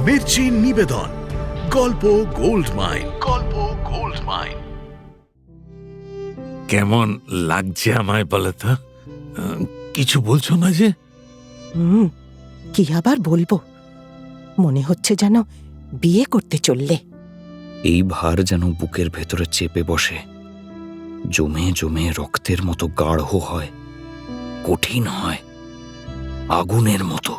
মির্চি নিবেদন গল্প gold mine. গল্প গোল্ড মাইন। কেমন লাগছে আমায় বলো তো? কিছু বলছো না যে? কি আবার বলবো, মনে হচ্ছে যেন বিয়ে করতে চললে। এই ভার যেন বুকের ভেতরে চেপে বসে, জমে জমে রক্তের মতো গাঢ় হয়, কঠিন হয়, আগুনের মতো।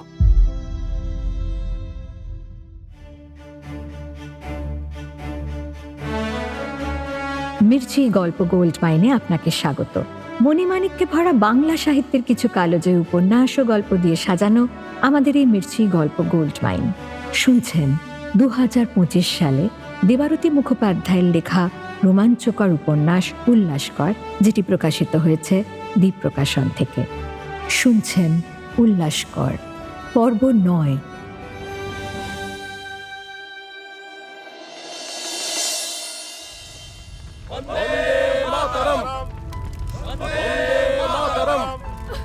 মির্চি গল্প গোল্ড মাইনে আপনাকে স্বাগত। মণিমাণিক্যে ভরা বাংলা সাহিত্যের কিছু কালোজয়ী উপন্যাস ও গল্প দিয়ে সাজানো আমাদের এই মির্চি গল্প গোল্ড মাইন। শুনছেন 2025 সালে দেবারতী মুখোপাধ্যায়ের লেখা রোমাঞ্চকর উপন্যাস উল্লাসকর, যেটি প্রকাশিত হয়েছে দ্বীপ প্রকাশন থেকে। শুনছেন উল্লাসকর, পর্ব 9।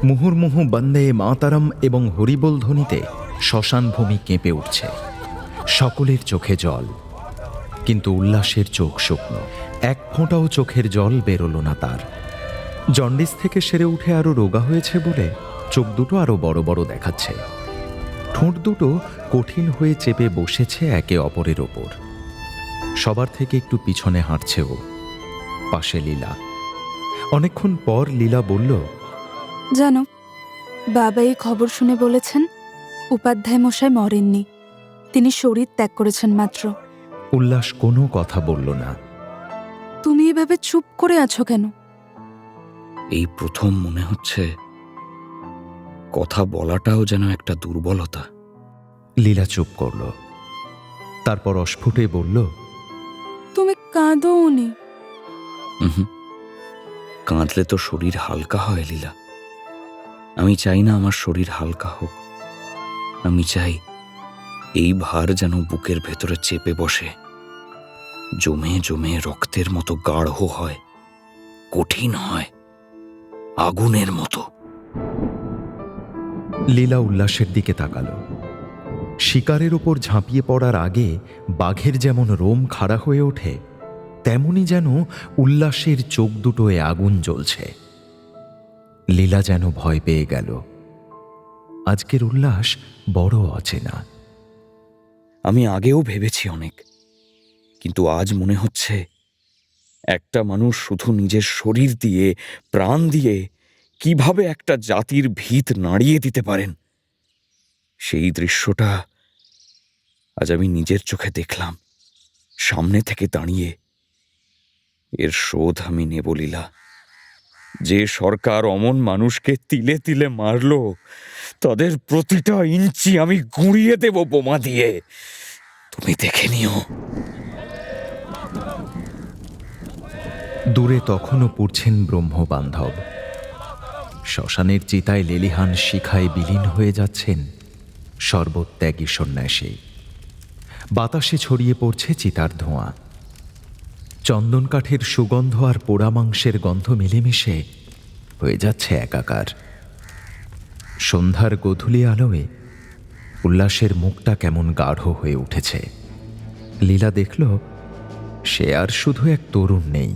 মুহুর্মুহু বন্দে মাতরম এবং হরিবোল ধ্বনিতে শ্মশান ভূমি কেঁপে উঠছে। সকলের চোখে জল, কিন্তু উল্লাসের চোখ শুকনো। এক ফোঁটাও চোখের জল বেরোল না তার। জন্ডিস থেকে সেরে উঠে আরো রোগা হয়েছে বলে চোখ দুটো আরো বড় বড় দেখাচ্ছে। ঠোঁট দুটো কঠিন হয়ে চেপে বসেছে একে অপরের ওপর। সবার থেকে একটু পিছনে হাঁটছে ও। পাশে লীলা। অনেকক্ষণ পর লীলা বলল, জানো, বাবা এই খবর শুনে বলেছেন উপাধ্যায় মশাই মরেননি, তিনি শরীর ত্যাগ করেছেন মাত্র। উল্লাস কোনো কথা বলল না। তুমি এভাবে চুপ করে আছো কেন? এই প্রথম মনে হচ্ছে কথা বলাটাও যেন একটা দুর্বলতা। লীলা চুপ করল, তারপর অস্ফুটে বলল, তুমি কাঁদোনি? কাঁদলে তো শরীর হালকা হয় লীলা। আমি চাই না আমার শরীর হালকা হোক। আমি চাই এই ভার যেন বুকের ভেতরে চেপে বসে, জমে জমে রক্তের মতো গাঢ় হয়, কঠিন হয়, আগুনের মতো। লীলা উল্লাসের দিকে তাকালো। শিকারের ওপর ঝাঁপিয়ে পড়ার আগে বাঘের যেমন রোম খাড়া হয়ে ওঠে, তেমনি যেন উল্লাসের চোখ দুটোয় আগুন জ্বলছে। লীলা যেন ভয় পেয়ে গেল। আজকের উল্লাস বড় অচেনা। আমি আগেও ভেবেছি অনেক, কিন্তু আজ মনে হচ্ছে একটা মানুষ শুধু নিজের শরীর দিয়ে, প্রাণ দিয়ে কিভাবে একটা জাতির ভিত নাড়িয়ে দিতে পারেন, সেই দৃশ্যটা আজ আমি নিজের চোখে দেখলাম, সামনে থেকে দাঁড়িয়ে। এর শোধ আমি নেব লীলা। যে সরকার অমন মানুষকে তিলে তিলে মারল, তাদের প্রতিটা ইঞ্চি আমি গুঁড়িয়ে দেব বোমা দিয়ে। তুমি দেখে নিও। দূরে তখনও পুড়ছেন ব্রহ্মবান্ধব। শ্মশানের চিতায় লেলিহান শিখায় বিলীন হয়ে যাচ্ছেন সর্বত্যাগী সন্ন্যাসী। বাতাসে ছড়িয়ে পড়ছে চিতার ধোঁয়া। চন্দন কাঠের সুগন্ধ আর পোড়া মাংসের গন্ধ মিলেমিশে হয়ে যাচ্ছে একাকার। সন্ধ্যার গোধূলি আলোয় উল্লাসের মুখটা কেমন গাঢ় হয়ে উঠেছে। লীলা দেখল, সে আর শুধু এক তরুণ নেই,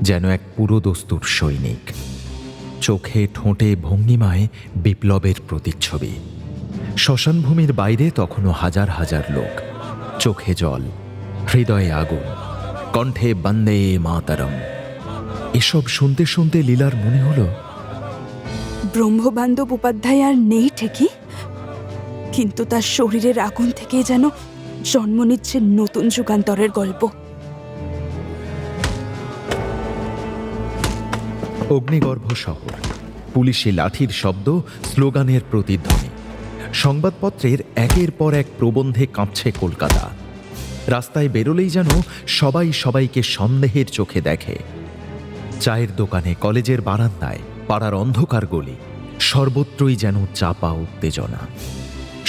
যেন এক পুরোদস্তুর সৈনিক। চোখে ঠোঁটে ভঙ্গিমায় বিপ্লবের প্রতিচ্ছবি। শ্মশানভূমির বাইরে তখনও হাজার হাজার লোক, চোখে জল, হৃদয়ে আগুন, কণ্ঠে বন্দে মাতরম। এসব শুনতে শুনতে লীলার মনে হলো, ব্রহ্মবান্ধব উপাধ্যায় আর নেই ঠিকই, কিন্তু তার শরীরের আগুন থেকে যেন জন্ম নিচ্ছে নতুন যুগান্তরের গল্প। অগ্নিগর্ভ শহর, পুলিশি লাঠির শব্দ, স্লোগানের প্রতিধ্বনি। সংবাদপত্রের একের পর এক প্রবন্ধে কাঁপছে কলকাতা। রাস্তায় বেরোলেই যেন সবাই সবাইকে সন্দেহের চোখে দেখে। চায়ের দোকানে, কলেজের বারান্দায়, পাড়ার অন্ধকার গলি, সর্বত্রই যেন চাপা উত্তেজনা।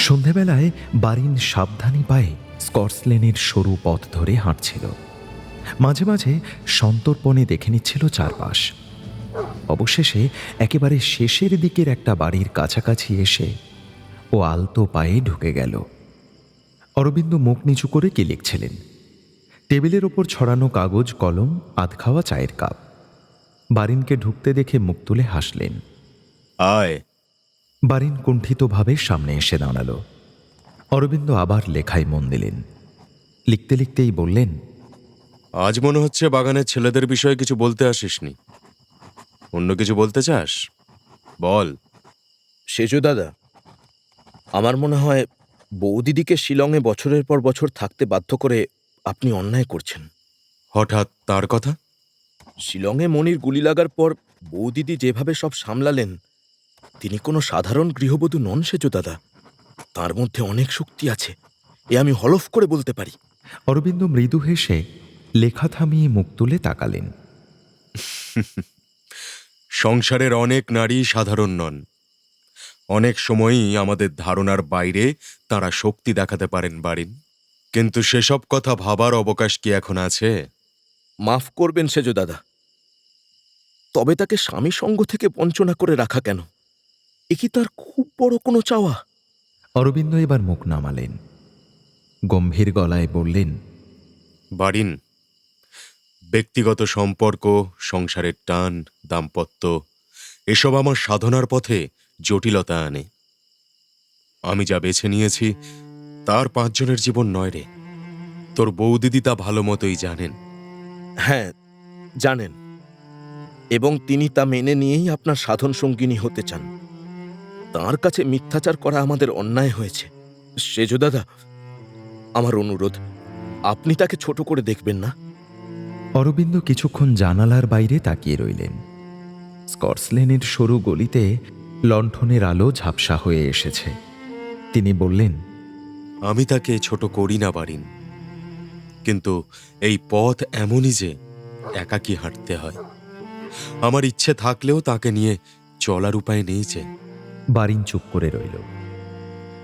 সন্ধেবেলায় বারিন সাবধানী পায়ে স্কটসলেনের সরু পথ ধরে হাঁটছিল। মাঝে মাঝে সন্তর্পণে দেখে নিচ্ছিল চারপাশ। অবশেষে একেবারে শেষের দিকের একটা বাড়ির কাছাকাছি এসে ও আলতো পায়ে ঢুকে গেল। অরবিন্দ মুখ নিচু করে কি লিখছিলেন। টেবিলের ওপর ছড়ানো কাগজ, কলম, আধখাওয়া চায়ের কাপ। বারিনকে ঢুকতে দেখে মুখ তুলে হাসলেন। আয়। বারিন কুণ্ঠিতভাবে সামনে এসে দাঁড়াল। অরবিন্দ আবার লেখায় মন দিলেন। লিখতে লিখতেই বললেন, আজ মনে হচ্ছে বাগানের ছেলেদের বিষয়ে কিছু বলতে আসিসনি, অন্য কিছু বলতে চাস? বল। সেজু দাদা, আমার মনে হয় বৌদিদিকে শিলংয়ে বছরের পর বছর থাকতে বাধ্য করে আপনি অন্যায় করছেন। হঠাৎ তার কথা? শিলংয়ে মনির গুলি লাগার পর বৌদিদি যেভাবে সব সামলালেন, তিনি কোনো সাধারণ গৃহবধূ নন সেজু দাদা। তার মধ্যে অনেক শক্তি আছে, এ আমি হলফ করে বলতে পারি। অরবিন্দ মৃদু হেসে লেখা থামিয়ে মুখ তুলে তাকালেন। সংসারের অনেক নারী সাধারণ নন। অনেক সময়ই আমাদের ধারণার বাইরে তারা শক্তি দেখাতে পারেন বারিন, কিন্তু সেসব কথা ভাবার অবকাশ কি এখন আছে? মাফ করবেন সেজু দাদা, তবে তাকে স্বামী সঙ্গ থেকে বঞ্চনা করে রাখা কেন? এ কি তার খুব বড় কোনো চাওয়া? অরবিন্দ এবার মুখ নামালেন, গম্ভীর গলায় বললেন, বারিন, ব্যক্তিগত সম্পর্ক, সংসারের টান, দাম্পত্য, এসব আমার সাধনার পথে জটিলতা আনে। আমি যা বেছে নিয়েছি তার 5 জনের জীবন নয় রে। তোর বৌদিদি তা ভালো মতোই জানেন। হ্যাঁ, জানেন, এবং তিনি তা মেনে নিয়েই আপনার সাধন সঙ্গিনী হতে চান। তার কাছে মিথ্যাচার করা আমাদের অন্যায় হয়েছে। সেজু দাদা, আমার অনুরোধ, আপনি তাকে ছোট করে দেখবেন না। অরবিন্দ কিছুক্ষণ জানালার বাইরে তাকিয়ে রইলেন। স্কটসলেনের সরু গলিতে লণ্ঠনের আলো ঝাপসা হয়ে এসেছে। তিনি বললেন, আমি তাকে ছোট করি না বারিন, কিন্তু এই পথ এমনই যে একাকী হাঁটতে হয়। আমার ইচ্ছে থাকলেও তাকে নিয়ে চলার উপায় নেই যে। বারিন চুপ করে রইল।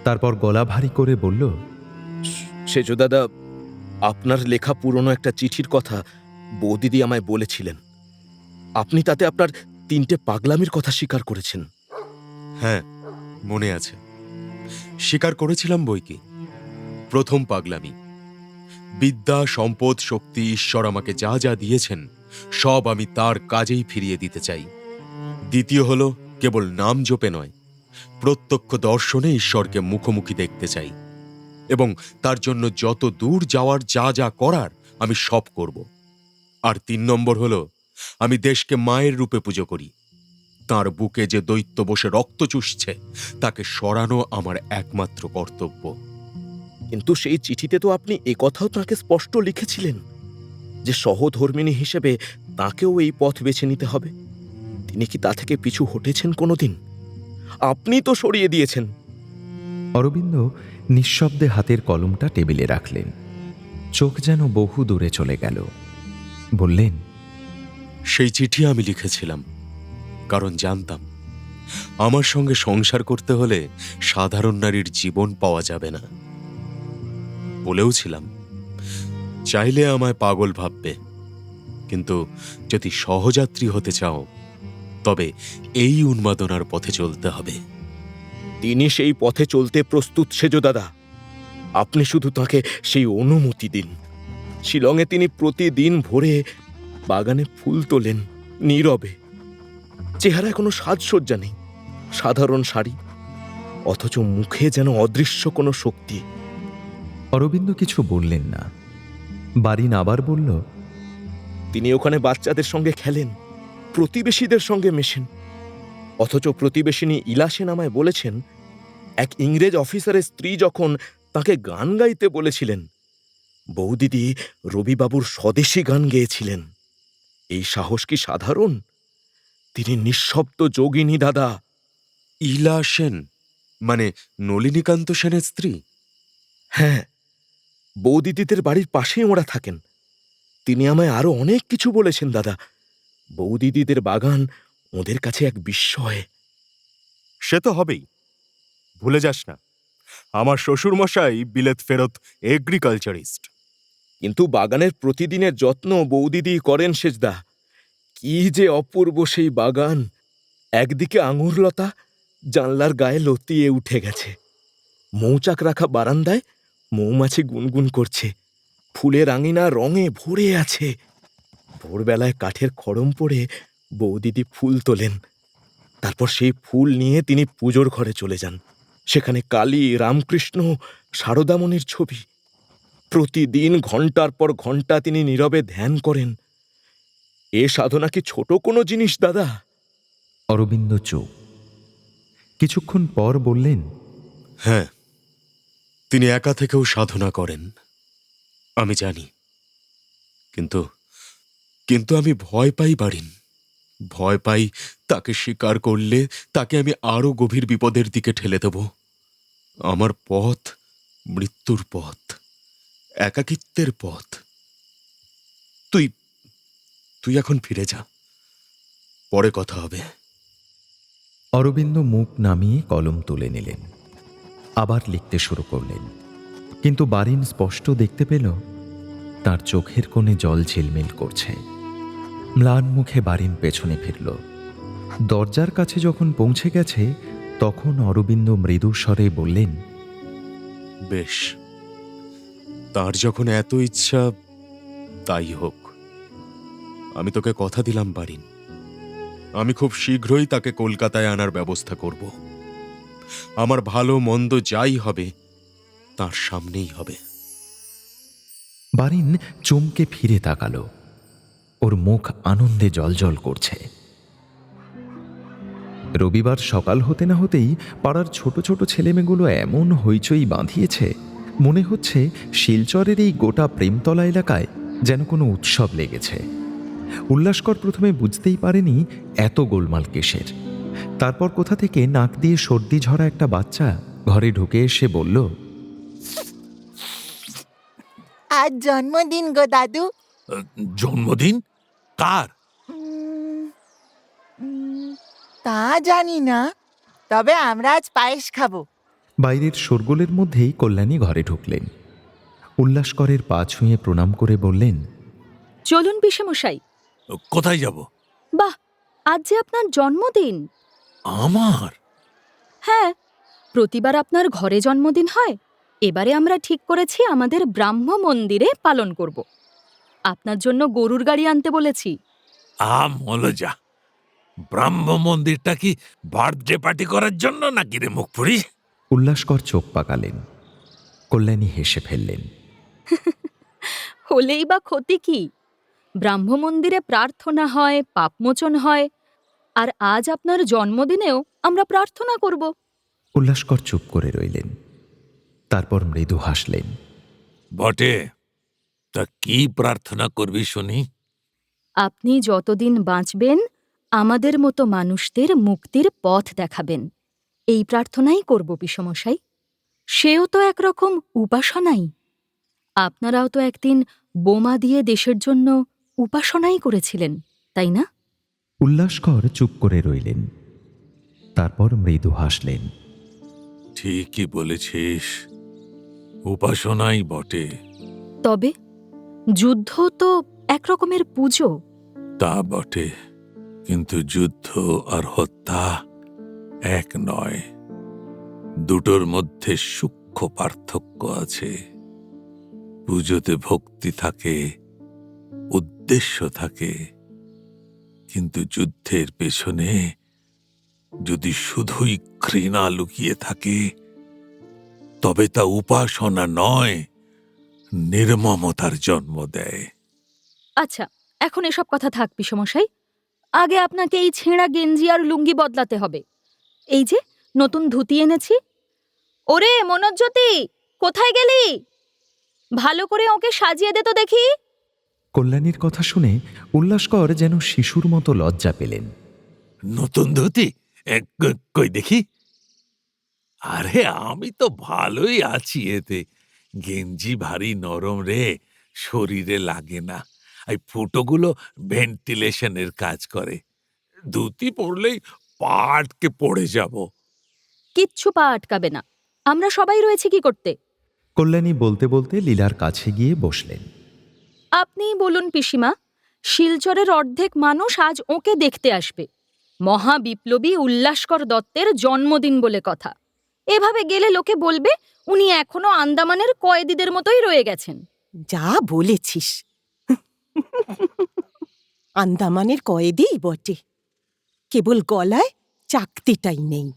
তারপর গলা ভারী করে বলল, সেজু দাদা, আপনার লেখা পুরনো একটা চিঠির কথা বৌদিদি আমায় বলেছিলেন। আপনি তাতে আপনার 3টে পাগলামির কথা স্বীকার করেছেন। হ্যাঁ, মনে আছে, স্বীকার করেছিলাম বই কি। প্রথম পাগলামি, বিদ্যা, সম্পদ, শক্তি, ঈশ্বর আমাকে যা যা দিয়েছেন সব আমি তার কাজেই ফিরিয়ে দিতে চাই। দ্বিতীয় হলো, কেবল নাম জপে নয়, প্রত্যক্ষ দর্শনে ঈশ্বরকে মুখোমুখি দেখতে চাই, এবং তার জন্য যত দূর যাওয়ার, যা যা করার আমি সব করব। আর 3 নম্বর হলো, আমি দেশকে মায়ের রূপে পুজো করি। তার বুকে যে দৈত্য বসে রক্ত চুষছে তাকে সরানো আমার একমাত্র কর্তব্য। কিন্তু সেই চিঠিতে তো আপনি একথাও তাকে স্পষ্ট লিখেছিলেন যে সহধর্মিণী হিসেবে তাকেও এই পথ বেছে নিতে হবে। তিনি কি তা থেকে পিছু হটেছেন কোনোদিন? আপনি তো সরিয়ে দিয়েছেন। অরবিন্দ নিঃশব্দে হাতের কলমটা টেবিলে রাখলেন। চোখ যেন বহু দূরে চলে গেল। বললেন, সেই চিঠি আমি লিখেছিলাম কারণ জানতাম আমার সঙ্গে সংসার করতে হলে সাধারণ নারীর জীবন পাওয়া যাবে না। বলেওছিলাম, চাইলে আমায় পাগল ভাববে, কিন্তু যদি সহযাত্রী হতে চাও তবে এই উন্মাদনার পথে চলতে হবে। তিনি সেই পথে চলতে প্রস্তুত সেজু দাদা। আপনি শুধু তাকে সেই অনুমতি দিন। শিলংয়ে তিনি প্রতিদিন ভোরে বাগানে ফুল তোলেন নীরবে। চেহারায় কোনো সাজসজ্জা নেই, সাধারণ শাড়ি, অথচ মুখে যেন অদৃশ্য কোনো শক্তি। অরবিন্দ কিছু বললেন না। বারিন আবার বলল, তিনি ওখানে বাচ্চাদের সঙ্গে খেলেন, প্রতিবেশীদের সঙ্গে মেশেন, অথচ প্রতিবেশিনী ইলাসেন আমায় বলেছেন এক ইংরেজ অফিসারের স্ত্রী যখন তাকে গান গাইতে বলেছিলেন, বৌদিদি রবিবাবুর স্বদেশী গান গেয়েছিলেন। এই সাহস কি সাধারণ? তিনি নিঃশব্দ যোগিনী দাদা। ইলা সেন মানে নলিনীকান্ত সেনের স্ত্রী? হ্যাঁ, বৌদিদিদের বাড়ির পাশেই ওরা থাকেন। তিনি আমায় আরো অনেক কিছু বলেছেন দাদা। বৌদিদিদের বাগান ওদের কাছে এক বিস্ময়। সে তো হবেই, ভুলে যাস না আমার শ্বশুরমশাই বিলেত ফেরত এগ্রিকালচারিস্ট। কিন্তু বাগানের প্রতিদিনের যত্ন বৌদিদি করেন সেজদা। কি যে অপূর্ব সেই বাগান! একদিকে আঙুরলতা জানলার গায়ে লতিয়ে উঠে গেছে, মৌচাক রাখা বারান্দায় মৌমাছি গুনগুন করছে, ফুলের আঙিনা রঙে ভরে আছে। ভোরবেলায় কাঠের খড়ম পড়ে বৌদিদি ফুল তোলেন। তারপর সেই ফুল নিয়ে তিনি পুজোর ঘরে চলে যান। সেখানে কালী, রামকৃষ্ণ, সারদামণির ছবি। প্রতিদিন ঘন্টার পর ঘন্টা তিনি নীরবে ধ্যান করেন। এ সাধনা কি ছোট কোনো জিনিস দাদা? অরবিন্দ চুপ। কিছুক্ষণ পর বললেন, হ্যাঁ, তিনি একা থেকেও সাধনা করেন, আমি জানি। কিন্তু কিন্তু আমি ভয় পাই বারিন। ভয় পাই তাকে স্বীকার করলে তাকে আমি আরো গভীর বিপদের দিকে ঠেলে দেব। আমার পথ মৃত্যুর পথ, একাকিত্বের পথ। তুই তুই এখন ফিরে যা, পরে কথা হবে। অরবিন্দ মুখ নামিয়ে কলম তুলে নিলেন, আবার লিখতে শুরু করলেন। কিন্তু বারিন স্পষ্ট দেখতে পেল তার চোখের কোণে জল ঝিলমিল করছে। ম্লান মুখে বারিন পেছনে ফিরল। দরজার কাছে যখন পৌঁছে গেছে তখন অরবিন্দ মৃদু স্বরে বললেন, বেশ, তার যখন এত ইচ্ছা তাই হোক। আমি তোকে কথা দিলাম বারিন, আমি খুব শীঘ্রই তাকে কলকাতায় আনার ব্যবস্থা করব। আমার ভালো মন্দ যাই হবে তার সামনেই হবে। বারিন চমকে ফিরে তাকাল। ওর মুখ আনন্দে জ্বলজ্বল করছে। রবিবার সকাল হতে না হতেই পাড়ার ছোট ছোট ছেলেমেয়েগুলো এমন হইচই বাঁধিয়েছে, মনে হচ্ছে শিলচরের এই গোটা প্রেমতলা এলাকায় যেন কোনো উৎসব লেগেছে। উল্লাসকর প্রথমে বুঝতেই পারেনি এত গোলমাল কিসের। তারপর কোথা থেকে নাক দিয়ে সর্দি ঝরা একটা বাচ্চা ঘরে ঢুকে এসে বলল, আজ জন্মদিন গো দাদু। জন্মদিন কার? তা জানি না, তবে আমরা আজ পায়েস খাবো। বাইরের শোরগোলের মধ্যেই কল্যাণী ঘরে ঢুকলেন। উল্লাসকরের পা ছুঁয়ে প্রণাম করে বললেন, চলুন পিসেমশাই। কোথায় যাব? বাহ, আজ যে আপনার জন্মদিন। আমার? হ্যাঁ, প্রতিবার আপনার ঘরে জন্মদিন হয়, এবারে আমরা ঠিক করেছি আমাদের ব্রাহ্ম মন্দিরে পালন করব। আপনার জন্য গরুর গাড়ি আনতে বলেছি। মলজা, ব্রাহ্ম মন্দিরটা কি বার্থডে পার্টি করার জন্য নাকি রে মুখপুরি? উল্লাসকর চোখ পাকালেন। কল্যাণী হেসে ফেললেন। হলেই বা ক্ষতি কি? ব্রাহ্ম মন্দিরে প্রার্থনা হয়, পাপমোচন হয়, আর আজ আপনার জন্মদিনেও আমরা প্রার্থনা করব। উল্লাসকর চুপ করে রইলেন। তারপর মৃদু হাসলেন। বটে, তা কি প্রার্থনা করবি শুনি? আপনি যতদিন বাঁচবেন আমাদের মতো মানুষদের মুক্তির পথ দেখাবেন, এই প্রার্থনাই করব পিসমশাই। সেও তো একরকম উপাসনাই। আপনারাও তো একদিন বোমা দিয়ে দেশের জন্য উপাসনাই করেছিলেন, তাই না? উল্লাসকর চুপ করে রইলেন। তারপর মৃদু হাসলেন। ঠিকই বলেছিস, উপাসনাই বটে। তবে যুদ্ধ তো একরকমের পুজো। তা বটে, কিন্তু যুদ্ধ আর হত্যা এক নয়। দুটোর মধ্যে সূক্ষ্ম পার্থক্য আছে। পুজোতে ভক্তি থাকে, উদ্দেশ্য থাকে, কিন্তু যুদ্ধের পেছনে যদি শুধুই ঘৃণা লুকিয়ে থাকে তবে তা উপাসনা নয়, নির্মমতার জন্ম দেয়। আচ্ছা, এখন এসব কথা থাক পিসমশাই। আগে আপনাকে এই ছেঁড়া গেঞ্জি আর লুঙ্গি বদলাতে হবে। এই যে নতুন ধুতি এনেছি। ওরে মনোজ্যোতি, কোথায় গেলি? ভালো করে ওকে সাজিয়ে দে তো দেখি। কল্যাণীর কথা শুনে উল্লাসকর যেন শিশুর মতো লজ্জা পেলেন। নতুন ধুতি? কই দেখি। আরে আমি তো ভালোই আছি এতে। গেঞ্জি ভারী নরম রে, শরীরে লাগে না। এই ফুটোগুলো ভেন্টিলেশনের কাজ করে। ধুতি পরলেই পা আটকে পড়ে যাব। কিচ্ছু পা আটকাবে না, আমরা সবাই রয়েছি কি করতে। কল্যাণী বলতে বলতে লীলার কাছে গিয়ে বসলেন। আপনিই বলুন পিসিমা, শিলচরের অর্ধেক মানুষ আজ ওকে দেখতে আসবে। মহাবিপ্লবী উল্লাসকর দত্তের জন্মদিন বলে কথা। এভাবে গেলে লোকে বলবে উনি এখনো আন্দামানের কয়েদিদের মতোই রয়ে গেছেন। যা বলেছিস। আন্দামানের কয়েদিই বটে, কেবল গলায় চাকতিটাই নেই।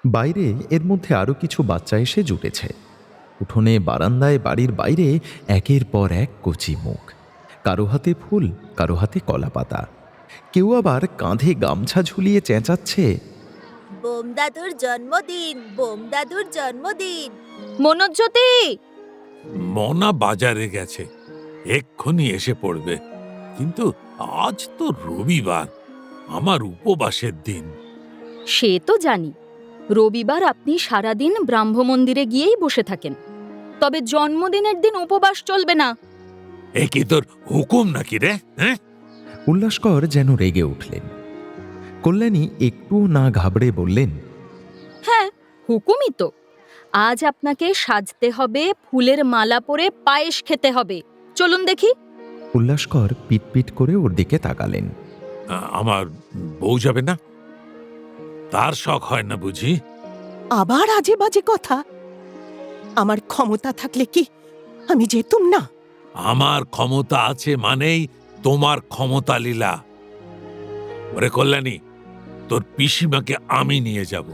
বাইরে এর মধ্যে আরো কিছু বাচ্চা এসে জুটেছে। উঠোনে, বারান্দায়, বাড়ির বাইরে একের পর এক কচি মুখ, কারো হাতে ফুল, কারো হাতে কলা পাতা, কেউ আবার কাঁধে গামছা ঝুলিয়ে চেঁচাচ্ছে, বোম দাদুর জন্মদিন, বোম দাদুর জন্মদিন। মনোজ্যোতি! মনা বাজারে গেছে, এক্ষুনি এসে পড়বে। কিন্তু আজ তো রবিবার, আমার উপবাসের দিন। সে তো জানি, রবিবার আপনি সারাদিন ব্রাহ্ম মন্দিরে গিয়েই বসে থাকেন, তবে জন্মদিনের দিন উপবাস চলবে না। এ কি তোর হুকুম নাকি রে? হ্যাঁ, উল্লাসকর যেন রেগে উঠলেন। কল্যাণী একটুও না ঘাবড়ে বললেন, হ্যাঁ, হুকুমই তো। আজ আপনাকে সাজতে হবে, ফুলের মালা পরে পায়েস খেতে হবে। চলুন দেখি। উল্লাসকর পিটপিট করে ওর দিকে তাকালেন। আমার বউ যাবে না? তার শখ হয় না বুঝি? আবার আজে বাজে কথা। আমার ক্ষমতা থাকলে কি আমি যেতুম না? আমার ক্ষমতা আছে মানেই তোমার ক্ষমতা লীলা। ওরে কল্যাণী, তোর পিসিমাকে আমি নিয়ে যাব।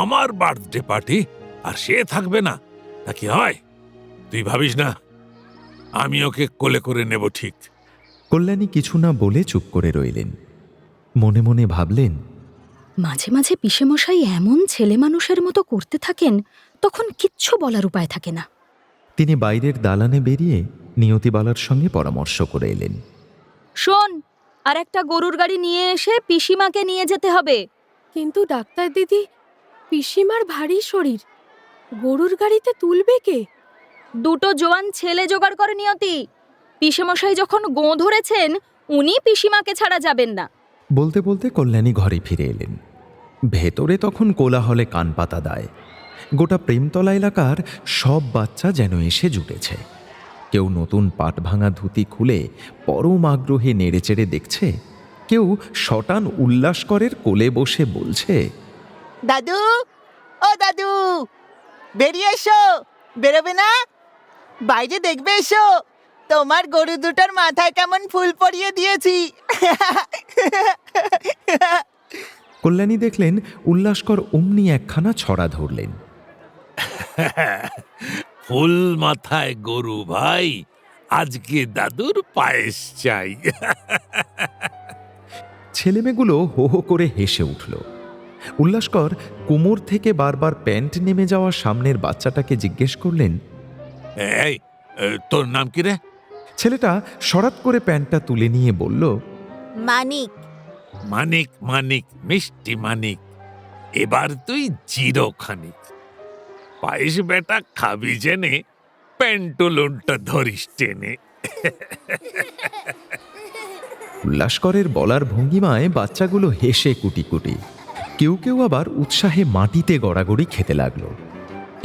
আমার বার্থডে পার্টি, আর সে থাকবে না, তা কি হয়? তুই ভাবিস না আমি ওকে কোলে করে নেব? ঠিক। কল্যাণী কিছু না বলে চুপ করে রইলেন। মনে মনে ভাবলেন, মাঝে মাঝে পিসেমশাই এমন ছেলে মানুষের মতো করতে থাকেন, তখন কিচ্ছু বলার উপায় থাকে না। তিনি বাইরের দালানে বেরিয়ে নিয়তিবালার সঙ্গে পরামর্শ করে এলেন। শোন, আর একটা গরুর গাড়ি নিয়ে এসে পিসিমাকে নিয়ে যেতে হবে। কিন্তু ডাক্তার দিদি, পিসিমার ভারী শরীর, গরুর গাড়িতে তুলবে কে? দুটো জোয়ান ছেলে জোগাড় করে নিয়তি। পিসেমশাই যখন গোঁ ধরেছেন, উনি পিসিমাকে ছাড়া যাবেন না। বলতে বলতে কল্যাণী ঘরে ফিরে এলেন। ভেতরে তখন কোলাহলে কান পাতা দায়। গোটা প্রেমতলা এলাকার সব বাচ্চা যেন এসে জুটেছে। কেউ নতুন পাট ভাঙা ধুতি খুলে পরম আগ্রহে নেড়েচেড়ে দেখছে, কেউ শটান উল্লাসকরের কোলে বসে বলছে, দাদু, ও দাদু, বেরিয়ে এসো। বেরোবে না? বাইরে দেখবে এসো, তোমার গরু দুটোর মাথায় কেমন ফুল পরিয়ে দিয়েছি। কল্যাণী দেখলেন উল্লাসকর অমনি একখানা ছড়া ধরলেন। ফুল মাথায় গরু ভাই, আজকে দাদুর পায়েস চাই। ছেলেমেয়েগুলো হো হো করে হেসে উঠল। উল্লাসকর কোমর থেকে বারবার প্যান্ট নেমে যাওয়া সামনের বাচ্চাটাকে জিজ্ঞেস করলেন, এই, তোর নাম কি রে? ছেলেটা সরাত করে প্যান্টটা তুলে নিয়ে বলল, মানিক। মানিক, মানিক, মিষ্টি মানিক। এবার তুই জিরো খানিক। পায়েস বেটা খাবি জেনে, প্যান্টুলনটা ধরিস টেনে। উল্লাসকরের বলার ভঙ্গিমায় বাচ্চাগুলো হেসে কুটি কুটি, কেউ কেউ আবার উৎসাহে মাটিতে গড়াগড়ি খেতে লাগলো।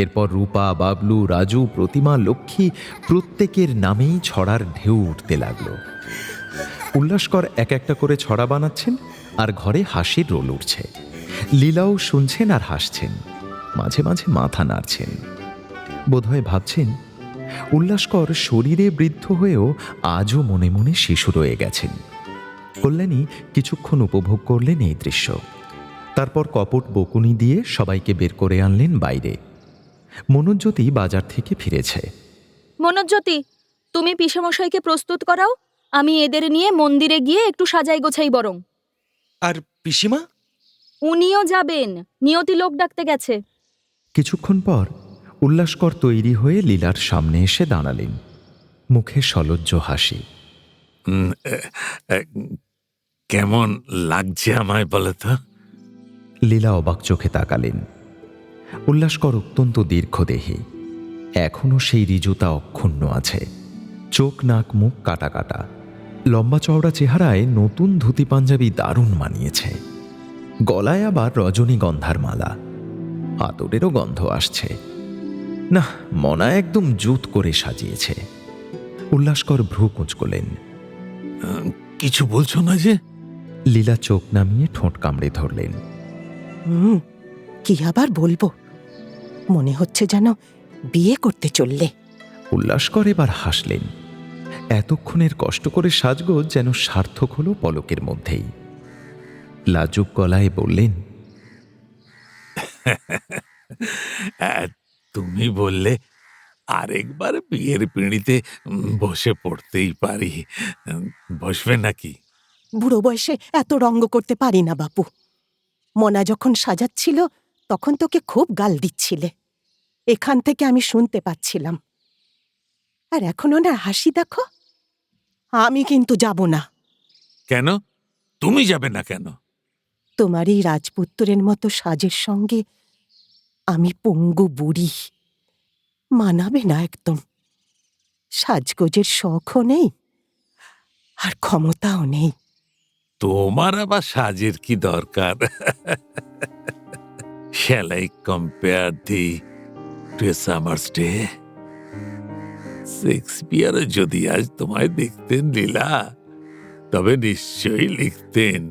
এরপর রূপা, বাবলু, রাজু, প্রতিমা, লক্ষ্মী প্রত্যেকের নামেই ছড়ার ঢেউ উঠতে লাগলো। উল্লাসকর এক একটা করে ছড়া বানাচ্ছেন, আর ঘরে হাসির রোল উঠছে। লীলাও শুনছেন আর হাসছেন, মাঝে মাঝে মাথা নাড়ছেন। বোধহয় ভাবছেন, উল্লাসকর শরীরে বৃদ্ধ হয়েও আজও মনে মনে শিশু রয়ে গেছেন। কল্যাণী কিছুক্ষণ উপভোগ করলেন এই দৃশ্য। তারপর কপট বকুনি দিয়ে সবাইকে বের করে আনলেন বাইরে। মনোজ্যোতি বাজার থেকে ফিরেছে। মনোজ্যোতি, তুমি পিসেমশাইকে প্রস্তুত করাও, আমি এদের নিয়ে মন্দিরে গিয়ে একটু সাজাই গোছাই বরং। আর পিসিমা? উনিও যাবেন, নিয়তি লোক ডাকতে গেছে। কিছুক্ষণ পর উল্লাসকর তৈরি হয়ে লীলার সামনে এসে দাঁড়ালেন, মুখে সলজ্জ হাসি। কেমন লাগছে আমায় বলো তো? লীলা অবাক চোখে তাকালেন। উল্লাসকর অত্যন্ত দীর্ঘদেহী, এখনো সেই ঋজুতা অক্ষুণ্ণ আছে। চোখ, নাক, মুখ কাটা কাটা। লম্বা চওড়া চেহারায় নতুন ধুতি পাঞ্জাবি দারুণ মানিয়েছে। গলায় আবার রজনীগন্ধার মালা, আতরেরও গন্ধ আসছে। না, মনা একদম জুত করে সাজিয়েছে। উল্লাসকর ভ্রু কুঁচকলেন। কিছু বলছো না যে? লীলা চোখ নামিয়ে ঠোঁট কামড়ে ধরলেন। কি আবার বলবো? মনে হচ্ছে যেন বিয়ে করতে চললে। উল্লাসকর এবার হাসলেন। এতক্ষণের কষ্ট করে সাজগোজ যেন সার্থক হলো পলকের মধ্যেই। লাজুক গলায় বললেন, তুমি বললে আরেকবার বিয়ের পিঁড়িতে বসে পড়তেই পারি। বসবে নাকি? বুড়ো বয়সে এত রঙ্গ করতে পারি না বাপু। মনা যখন সাজাচ্ছিল তখন তোকে খুব গাল দিচ্ছিলে, এখান থেকে আমি শুনতে পাচ্ছিলাম। আর এখন ওনার হাসি দেখো। আমি কিন্তু যাব না। কেন তুমি যাবে না কেন? তোমার এই রাজপুত্রের মতো সাজের সঙ্গে আমি পঙ্গু বুড়ি, মানাবে না একদম। সাজগোজের শখও নেই আর ক্ষমতাও নেই। তোমার আবার সাজের কি দরকার? Shall I compare thee to a summer's day? Shakespeare যদি আজ তোমায় দেখতেন লীলা, তবে নিশ্চয়ই লিখতেন,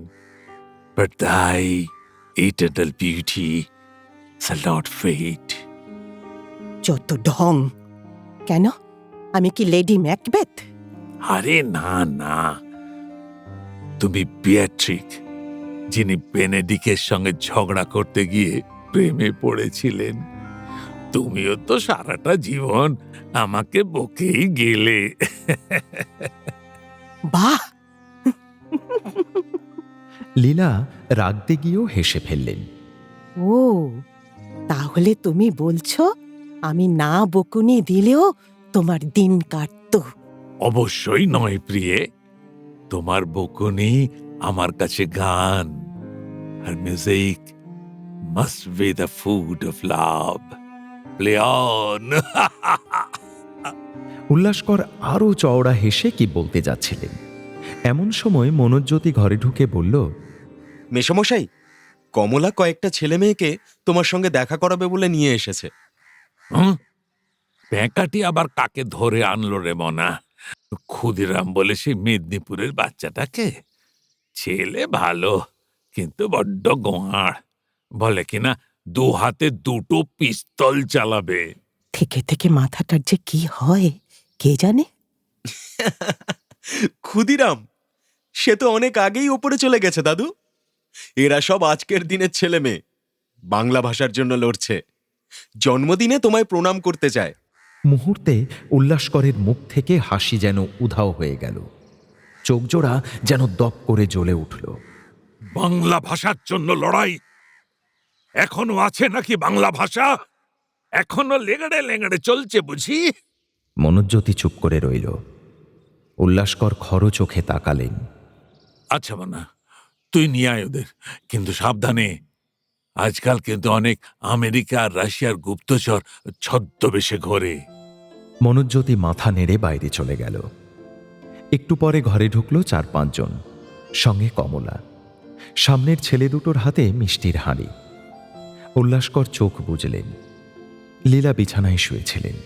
But thy eternal beauty shall not fade. যত ঢং! কেন, আমি কি লেডি ম্যাকবেথ? আরে না না, তুমি বিয়াট্রিক, যিনি বেনেডিকের সঙ্গে ঝগড়া করতে গিয়ে প্রেমে পড়েছিলেন। তুমিও তো সারাটা জীবন আমাকে বকেই গেলে। বাহ! লীলা রাগতে গিয়েও হেসে ফেললেন। ও, তাহলে তুমি বলছো আমি না বকুনি দিলেও তোমার দিন কাটতো? অবশ্যই নয় প্রিয়ে, তোমার বকুনি আমার কাছে গান, আর music must be the food of love. Play on! Ullaskar আরও চওড়া হেসে কি বলতে যাচ্ছিলেন, এমন সময় মনোজ্যোতি ঘরে ঢুকে বলল, মেসমশাই, কমলা কয়েকটা ছেলে মেয়েকে তোমার সঙ্গে দেখা করাবে বলে নিয়ে এসেছে। প্যাঁকাটি আবার কাকে ধরে আনলো রে মনা? ক্ষুদিরাম বলে সেই মেদিনীপুরের বাচ্চাটাকে? ছেলে ভালো, কিন্তু বড্ড গোঁয়াড়। বলে কিনা 2 হাতে 2টো পিস্তল চালাবে। থেকে থেকে মাথাটার যে কি হয় কে জানে। ক্ষুদিরাম সে তো অনেক আগেই ওপরে চলে গেছে দাদু। এরা সব আজকের দিনের ছেলে মেয়ে, বাংলা ভাষার জন্য লড়ছে। জন্মদিনে তোমায় প্রণাম করতে চায়। মুহূর্তে উল্লাসকরের মুখ থেকে হাসি যেন উধাও হয়ে গেল। চোখজোড়া যেন দপ করে জ্বলে উঠল। বাংলা ভাষার জন্য লড়াই? এখনো আছে নাকি বাংলা ভাষা? এখনো লেঙড়ে লেঙড়ে চলছে বুঝি? মনোজ্যোতি চুপ করে রইল। উল্লাসকর খরো চোখে তাকালেন। আচ্ছা মানা, তুই নিয়ে আয় ওদের, কিন্তু সাবধানে। আজকাল কিন্তু অনেক আমেরিকা আর রাশিয়ার গুপ্তচর ছদ্মবেশে ঘোরে। মনোজ্যোতি মাথা নেড়ে বাইরে চলে গেল। একটু পরে ঘরে ঢুকল 4-5 জন, সঙ্গে কমলা। সামনের ছেলে দুটোর হাতে মিষ্টির হাঁড়ি। উল্লাসকর চোখ বুজলেন। লীলা বিছানায় শুয়েছিলেন।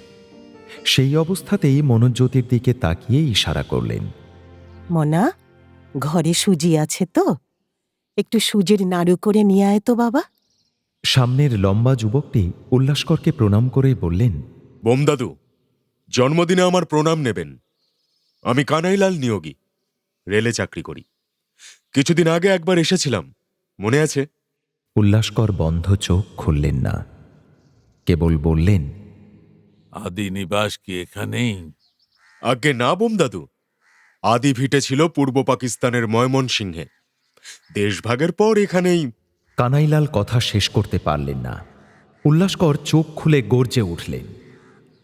সেই অবস্থাতেই মনোজ্যোতির দিকে তাকিয়ে ইশারা করলেন, মনা, ঘরে সুজি আছে তো? একটু সুজির নাড়ু করে নিয়ে আয় তো বাবা। সামনের লম্বা যুবকটি উল্লাসকরকে প্রণাম করে বললেন, বোমদাদু, জন্মদিনে আমার প্রণাম নেবেন। আমি কানাইলাল নিয়োগী, রেলে চাকরি করি। কিছুদিন আগে একবার এসেছিলাম, মনে আছে? উল্লাসকর বন্ধ চোখ খুললেন না, কেবল বললেন, আদি নিবাস কি এখানেই? আজ্ঞে না বোমদাদু, আদি ভিটে ছিল পূর্ব পাকিস্তানের ময়মনসিংহে। দেশভাগের পর এখানেই। কানাইলাল কথা শেষ করতে পারলেন না। উল্লাসকর চোখ খুলে গর্জে উঠলেন,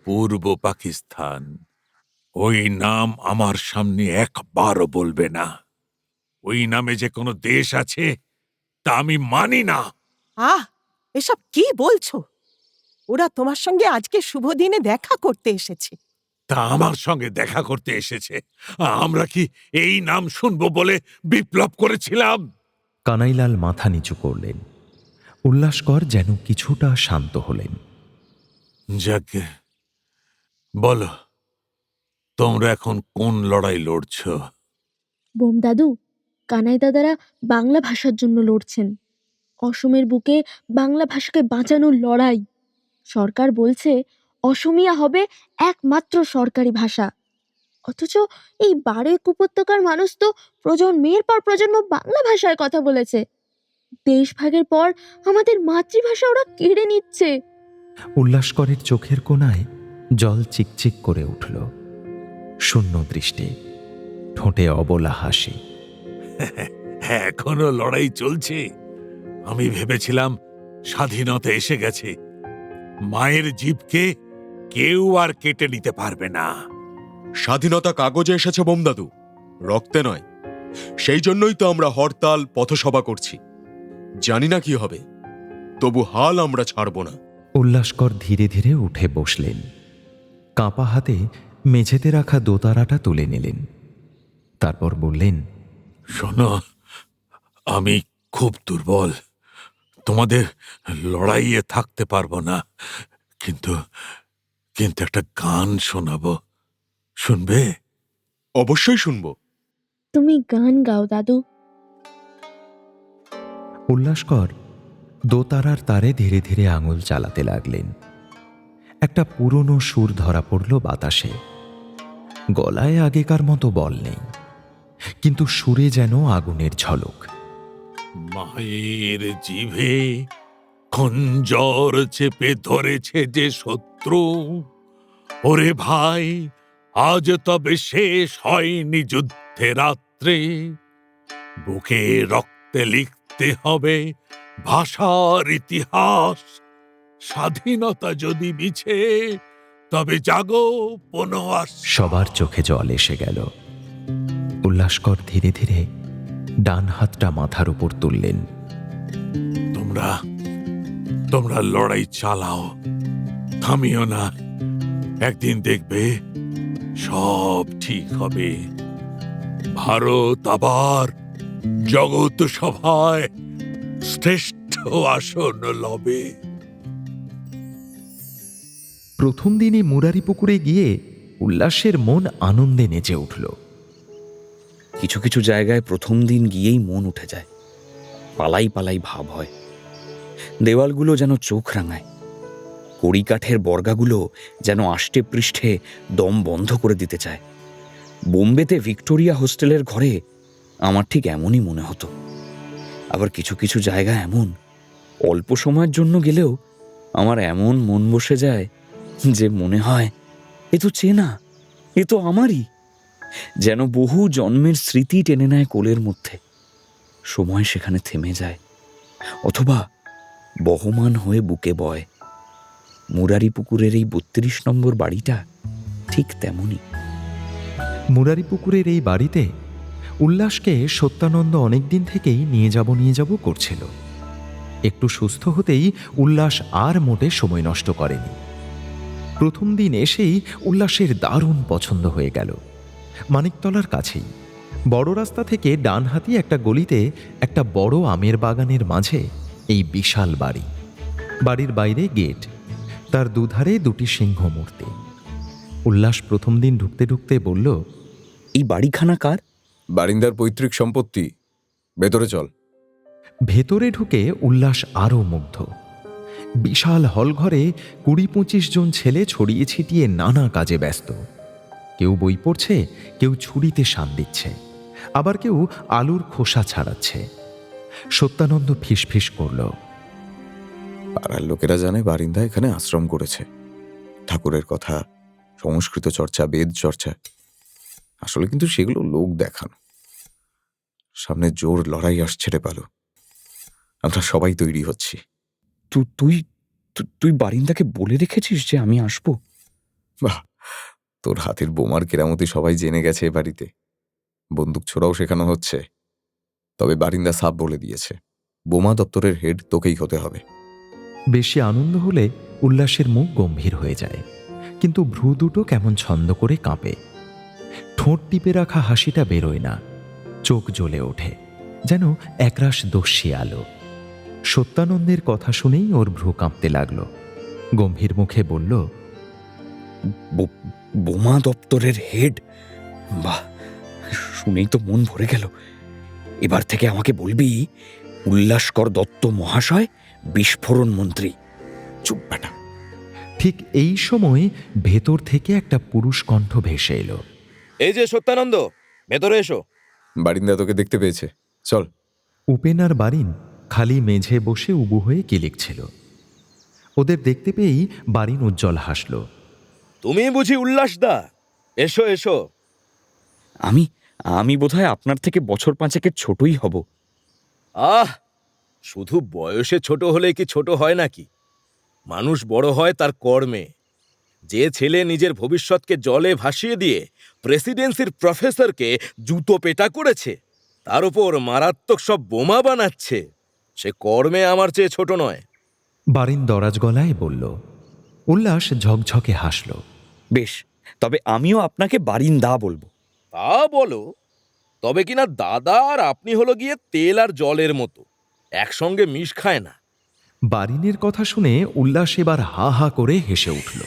পূর্ব পাকিস্তান? ওই নাম আমার সামনে একবারও বলবে না। ওই নামে যে কোনো দেশ আছে তা আমি মানি না। আহ, এসব কি বলছো? ওরা তোমার সঙ্গে আজকে শুভ দিনে দেখা করতে এসেছে। তা আমার সঙ্গে দেখা করতে এসেছে, আমরা কি এই নাম শুনবো বলে বিপ্লব করেছিলাম? কানাইলাল মাথা নিচু করলেন। উল্লাসকর যেন কিছুটা শান্ত হলেন। যাকে বলো, তোমরা এখন কোন লড়াই লড়ছ? বোম দাদু, কানাই দাদারা বাংলা ভাষার জন্য লড়ছেন। অসমের বুকে বাংলা ভাষাকে বাঁচানোর লড়াই। সরকার বলছে অসমিয়া হবে একমাত্র সরকারি ভাষা, অথচ এই বারেক উপত্যকার মানুষ তো প্রজন্মের পর প্রজন্ম বাংলা ভাষায় কথা বলেছে। দেশভাগের পর আমাদের মাতৃভাষা ওরা কেড়ে নিচ্ছে। উল্লাসকরের চোখের কোণায় জল চিকচিক করে উঠল। শূন্য দৃষ্টি, ঠোঁটে অবলা হাসি। এখনো লড়াই চলছে। আমি ভেবেছিলাম স্বাধীনতা এসে গেছে, মায়ের জিভকে কেউ আর কেটে নিতে পারবে না। স্বাধীনতা কাগজে এসেছে বোমদাদু, রক্তে নয়। সেই জন্যই তো আমরা হরতাল, পথসভা করছি। জানি না কি হবে, তবু হাল আমরা ছাড়ব না। উল্লাসকর ধীরে ধীরে উঠে বসলেন। কাঁপা হাতে মেঝেতে রাখা দোতারাটা তুলে নিলেন। তারপর বললেন, শোনো, আমি খুব দুর্বল, তোমাদের লড়াইয়ে থাকতে পারবো না, কিন্তু কিন্তু একটা গান শোনাবো, শুনবে? অবশ্যই শুনবো। তুমি গান গাও দাদু। উল্লাসকর দোতারার তারে ধীরে ধীরে আঙুল চালাতে লাগলেন। একটা পুরনো সুর ধরা পড়ল বাতাসে। গলায় আগেকার মতো বল নেই, কিন্তু সুরে যেন আগুনের ঝলক। মায়ের জিভে খঞ্জর চেপে ধরেছে যে শত্রু, ওরে ভাই আজ তবে শেষ হয়নি যুদ্ধে রাত্রে, বুকে রক্তে লিখতে হবে ভাষার ইতিহাস, স্বাধীনতা যদি মিছে তবে জাগো বনবাস। সবার চোখে জল এসে গেল। উল্লাসকর ধীরে ধীরে ডান হাতটা মাথার উপর তুললেন। তোমরা তোমরা লড়াই চালাও, থামিও না, একদিন দেখবে সব ঠিক হবে। ভারত আবার জগৎ সভায় শ্রেষ্ঠ আসন লবে। প্রথম দিনই মুরারিপুকুরে গিয়ে উল্লাসের মন আনন্দে নেচে উঠল। কিছু কিছু জায়গায় প্রথম দিন গিয়েই মন উঠে যায়, পালাই পালাই ভাব হয়। দেওয়ালগুলো যেন চোখ রাঙায়, কড়িকাঠের বর্গাগুলো যেন আষ্টে পৃষ্ঠে দম বন্ধ করে দিতে চায়। বোম্বেতে ভিক্টোরিয়া হোস্টেলের ঘরে আমার ঠিক এমনই মনে হতো। আবার কিছু কিছু জায়গা এমন, অল্প সময়ের জন্য গেলেও আমার এমন মন বসে যায় যে মনে হয় এ তো চেনা, এ তো আমারই। যেন বহু জন্মের স্মৃতি টেনে নেয় কোলের মধ্যে। সময় সেখানে থেমে যায়, অথবা বহমান হয়ে বুকে বয়। মুরারিপুকুরের এই ৩২ নম্বর বাড়িটা ঠিক তেমনই। মুরারিপুকুরের এই বাড়িতে উল্লাসকে সত্যানন্দ অনেকদিন থেকেই নিয়ে যাব করছিল। একটু সুস্থ হতেই উল্লাস আর মোটে সময় নষ্ট করেনি। প্রথম দিন এসেই উল্লাসের দারুণ পছন্দ হয়ে গেল। মানিকতলার কাছেই বড় রাস্তা থেকে ডান হাতি একটা গলিতে একটা বড় আমের বাগানের মাঝে এই বিশাল বাড়ি। বাড়ির বাইরে গেট, তার দুধারে দুটি সিংহ মূর্তি। উল্লাস প্রথম দিন ঢুকতে ঢুকতে বলল, এই বাড়িখানা কার? বারিন্দার পৈতৃক সম্পত্তি, ভেতরে চল। ভেতরে ঢুকে উল্লাস আরও মুগ্ধ। বিশাল হলঘরে ২০-২৫ জন ছেলে ছড়িয়ে ছিটিয়ে নানা কাজে ব্যস্ত। কেউ বই পড়ছে, কেউ ছুরিতে শান দিচ্ছে, আবার কেউ আলুর খোসা ছাড়াচ্ছে। সত্যানন্দ ফিসফিস করল, পাড়ার লোকেরা জানে বারিন্দা এখানে আশ্রম করেছে। ঠাকুরের কথা, সংস্কৃত চর্চা, বেদ চর্চা, আসলে কিন্তু সেগুলো লোক দেখানো। সামনে জোর লড়াই আসছে রে পালু, আমরা সবাই তৈরি হচ্ছি। তুই তুই বারিন্দাকে বলে রেখেছিস যে আমি আসবো? বাহ, তোর হাতের বোমার কেরামতি সবাই জেনে গেছে এ বাড়িতে। বন্দুক ছোড়াও শেখানো হচ্ছে। তবে বারিন্দা সাপ বলে দিয়েছে, বোমা দপ্তরের হেড তোকেই হতে হবে। বেশি আনন্দ হলে উল্লাসের মুখ গম্ভীর হয়ে যায়, কিন্তু ভ্রু দুটো কেমন ছন্দ করে কাঁপে। ঠোঁট টিপে রাখা হাসিটা বেরোয় না, চোখ জ্বলে ওঠে যেন একরাশ দস্যি আলো। সত্যানন্দের কথা শুনেই ওর ভ্রু কাঁপতে লাগলো। গম্ভীর মুখে বলল, বোমা দপ্তরের হেড? বাহ, শুনেই তো মন ভরে গেল। এবার থেকে আমাকে বলবি উল্লাসকর দত্ত মহাশয় বিস্ফোরণ মন্ত্রী। চুপ বেটা, ঠিক এই সময় ভেতর থেকে একটা পুরুষ কণ্ঠ ভেসে এলো। এই যে সত্যানন্দ, ভেতরে এসো। বারিন্দা তোকে দেখতে পেয়েছে, চল। উপেন আর বারিন খালি মেঝে বসে উবু হয়ে কি লিখছিল। ওদের দেখতে পেয়েই বারিন উজ্জ্বল হাসল। তুমি বুঝি উল্লাসদা? এসো এসো। আমি আমি বোধহয় আপনার থেকে বছর 5 ছোটই হব। আহ, শুধু বয়সে ছোট হলে কি ছোট হয় নাকি? মানুষ বড় হয় তার কর্মে। যে ছেলে নিজের ভবিষ্যৎকে জলে ভাসিয়ে দিয়ে প্রেসিডেন্সির প্রফেসরকে জুতো পেটা করেছে, তার উপর মারাত্মক সব বোমা বানাচ্ছে, সে কর্মে আমার চেয়ে ছোট নয়। বারিন দরাজ গলায় বলল। উল্লাস ঝকঝকে হাসল। বেশ, তবে আমিও আপনাকে বারিন্দা বলবো। তা বলো, তবে কিনা দাদা আর আপনি হলো গিয়ে তেল আর জলের মতো, একসঙ্গে মিশ খায় না। বারিনের কথা শুনে উল্লাস এবার হা হা করে হেসে উঠল।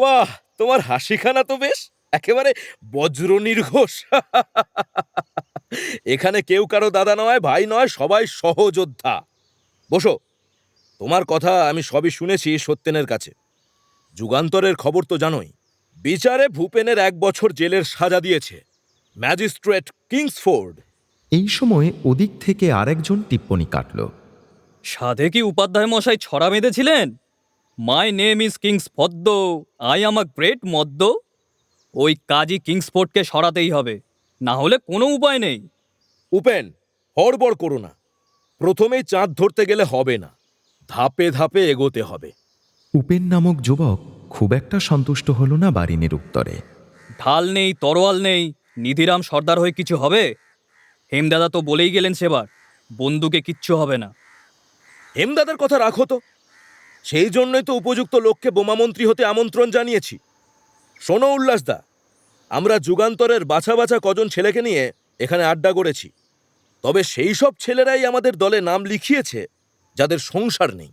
বাহ, তোমার হাসিখানা তো বেশ একেবারে বজ্র নির্ঘোষ। এখানে কেউ কারো দাদা নয়, ভাই নয়, সবাই সহযোদ্ধা। বসো, তোমার কথা আমি সবই শুনেছি সত্যেনের কাছে। যুগান্তরের খবর তো জানোই। বিচারে ভূপেনের 1 বছর জেলের সাজা দিয়েছে ম্যাজিস্ট্রেট কিংসফোর্ড। এই সময় ওদিক থেকে আরেকজন টিপ্পনি কাটল। সাধে কি উপাধ্যায় মশাই ছড়া বেঁধেছিলেন? My name is Kingsford, I am a great মদ্য। ওই কাজী কিংসফোর্ডকে সরাতেই হবে, না হলে কোনো উপায় নেই। উপেন, হড়বড় করো না। প্রথমেই চাঁদ ধরতে গেলে হবে না, ধাপে ধাপে এগোতে হবে। উপেন নামক যুবক খুব একটা সন্তুষ্ট হল না বারিনের উত্তরে। ঢাল নেই, তরোয়াল নেই, নিধিরাম সর্দার হয়ে কিছু হবে? হেমদাদা তো বলেই গেলেন সেবার, বন্দুকে কিচ্ছু হবে না। হেমদাদার কথা রাখো তো, সেই জন্যই তো উপযুক্ত লোককে বোমামন্ত্রী হতে আমন্ত্রণ জানিয়েছি। শোনো উল্লাসদা, আমরা যুগান্তরের বাছা বাছা কজন ছেলেকে নিয়ে এখানে আড্ডা করেছি, তবে সেই সব ছেলেরাই আমাদের দলে নাম লিখিয়েছে যাদের সংসার নেই,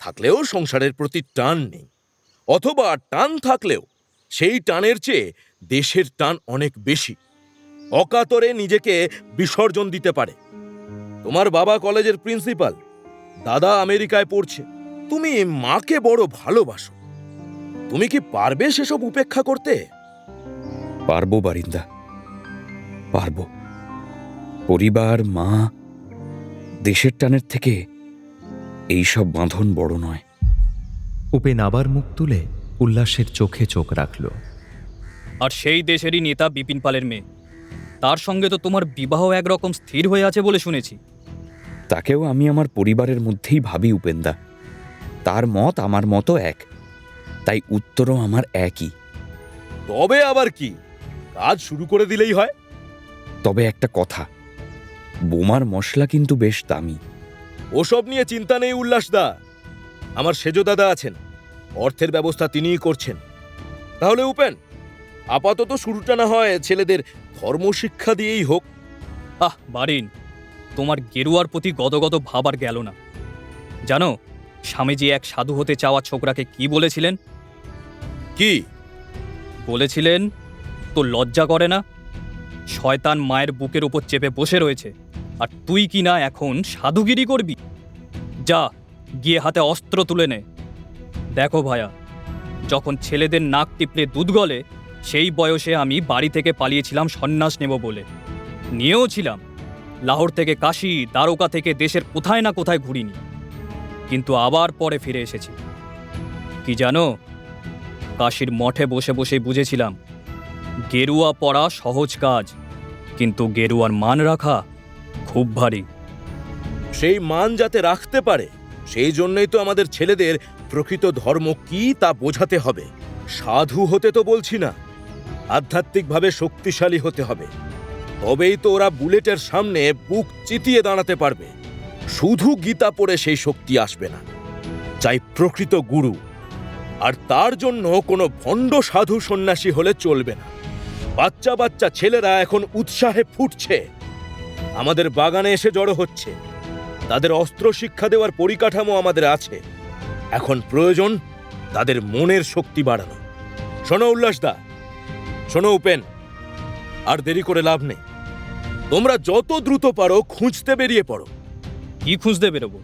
থাকলেও সংসারের প্রতি টান নেই, অথবা টান থাকলেও সেই টানের চেয়ে দেশের টান অনেক বেশি। অকাতরে নিজেকে বিসর্জন দিতে পারে। তোমার বাবা কলেজের প্রিন্সিপাল, দাদা আমেরিকায় পড়ছে, তুমি মাকে বড় ভালোবাসো। তুমি কি পারবে সেসব উপেক্ষা করতে? পারবো বারিন্দা, পারবো। পরিবার, মা, দেশের টানের থেকে এইসব বাঁধন বড় নয়। উপেন আবার মুখ তুলে উল্লাসের চোখে চোখ রাখল। আর সেই দেশেরই নেতা বিপিন পালের মেয়ে, তার সঙ্গে তো তোমার বিবাহ একরকম স্থির হয়ে আছে বলে শুনেছি। তাকেও আমি আমার পরিবারের মধ্যেই ভাবি উপেন্দা। তার মত আমার মতো এক, তাই উত্তরও আমার একই। তবে আবার কি, কাজ শুরু করে দিলেই হয়। তবে একটা কথা, বোমার মশলা কিন্তু বেশ দামি। ওসব নিয়ে চিন্তা নেই উল্লাসদা, আমার সেজো দাদা আছেন, অর্থের ব্যবস্থা তিনিই করছেন। তাহলে উপেন, আপাতত শুরুটা না হয় ছেলেদের ধর্মশিক্ষা দিয়েই হোক। আহ বারিন, তোমার গেরুয়ার প্রতি গদগদ ভাব আর গেল না। জানো স্বামীজি এক সাধু হতে চাওয়া ছোকরাকে কি বলেছিলেন? কি বলেছিলেন? তো লজ্জা করে না? শয়তান মায়ের বুকের উপর চেপে বসে রয়েছে, আর তুই কি না এখন সাধুগিরি করবি? যা গিয়ে হাতে অস্ত্র তুলে নে। দেখো ভায়া, যখন ছেলেদের নাক টিপলে দুধ গলে, সেই বয়সে আমি বাড়ি থেকে পালিয়েছিলাম সন্ন্যাস নেব বলে। নিয়েও ছিলাম, লাহোর থেকে কাশী, দ্বারকা থেকে দেশের কোথায় না কোথায় ঘুরিনি, কিন্তু আবার পরে ফিরে এসেছি। কি জানো, কাশীর মঠে বসে বসেই বুঝেছিলাম গেরুয়া পরা সহজ কাজ, কিন্তু গেরুয়ার মান রাখা খুব ভারী। সেই মান যাতে রাখতে পারে, সেই জন্যই তো আমাদের ছেলেদের প্রকৃত ধর্ম কি তা বোঝাতে হবে। সাধু হতে তো বলছি না, আধ্যাত্মিকভাবে শক্তিশালী হতে হবে। তবেই তো ওরা বুলেটের সামনে বুক চিতিয়ে দাঁড়াতে পারবে। শুধু গীতা পড়ে সেই শক্তি আসবে না, চাই প্রকৃত গুরু। আর তার জন্য কোনো ভণ্ড সাধু সন্ন্যাসী হলে চলবে না। বাচ্চা বাচ্চা ছেলেরা এখন উৎসাহে ফুটছে, আমাদের বাগানে এসে জড়ো হচ্ছে। তাদের অস্ত্র শিক্ষা দেওয়ার পরিকাঠামো আমাদের আছে, এখন প্রয়োজন তাদের মনের শক্তি বাড়ানো। শোনো উল্লাসদা, শোনো উপেন, আর দেরি করে লাভ নেই। তোমরা যত দ্রুত পারো খুঁজতে বেরিয়ে পড়ো। কি খুঁজতে বেরোবো?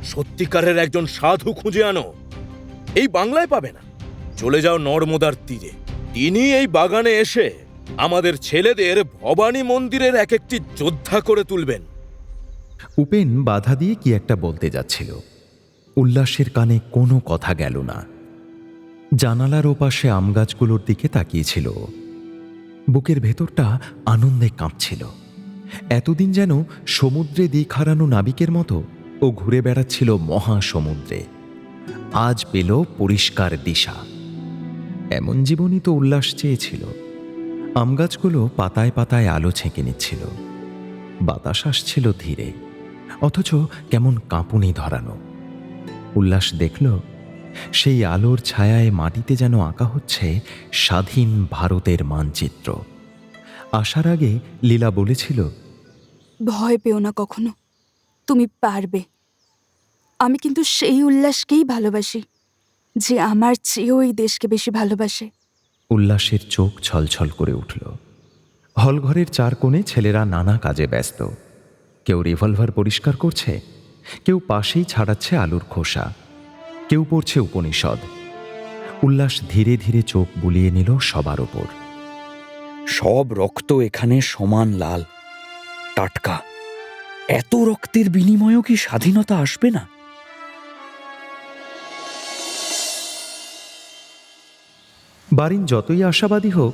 সত্যিকারের একজন সাধু খুঁজে আনো। এই বাংলায় পাবে না, চলে যাও নর্মদার তীরে। তিনি এই বাগানে এসে আমাদের ছেলেদের ভবানী মন্দিরের এক একটি যোদ্ধা করে তুলবেন। উপেন বাধা দিয়ে কি একটা বলতে যাচ্ছিল। উল্লাসের কানে কোনো কথা গেল না। জানালার ওপাশে আমগাছগুলোর দিকে তাকিয়েছিল। বুকের ভেতরটা আনন্দে কাঁপছিল। এতদিন যেন সমুদ্রে দিক হারানো নাবিকের মতো ও ঘুরে বেড়াচ্ছিল মহাসমুদ্রে। আজ পেল পরিষ্কার দিশা। এমন জীবনই তো উল্লাস চেয়েছিল। আমগাছগুলো পাতায় পাতায় আলো ছেঁকে নিচ্ছিল। বাতাস আসছিল ধীরে, অথচ কেমন কাঁপুনি ধরানো। উল্লাস দেখল সেই আলোর ছায়ায় মাটিতে যেন আঁকা হচ্ছে স্বাধীন ভারতের মানচিত্র। আসার আগে লীলা বলেছিল, ভয় পেও না কখনো, তুমি পারবে। আমি কিন্তু সেই উল্লাসকেই ভালোবাসি যে আমার চেয়েও এই দেশকে বেশি ভালোবাসে। উল্লাসের চোখ ছলছল করে উঠল। হলঘরের চার কোণে ছেলেরা নানা কাজে ব্যস্ত। কেউ রিভলভার পরিষ্কার করছে, কেউ পাশেই ছাড়াচ্ছে আলুর খোসা, কেউ পড়ছে উপনিষদ। উল্লাস ধীরে ধীরে চোখ বুলিয়ে নিল সবার ওপর। সব রক্ত এখানে সমান লাল, টাটকা। এত রক্তের বিনিময়েও কি স্বাধীনতা আসবে না? বারিন যতই আশাবাদী হোক,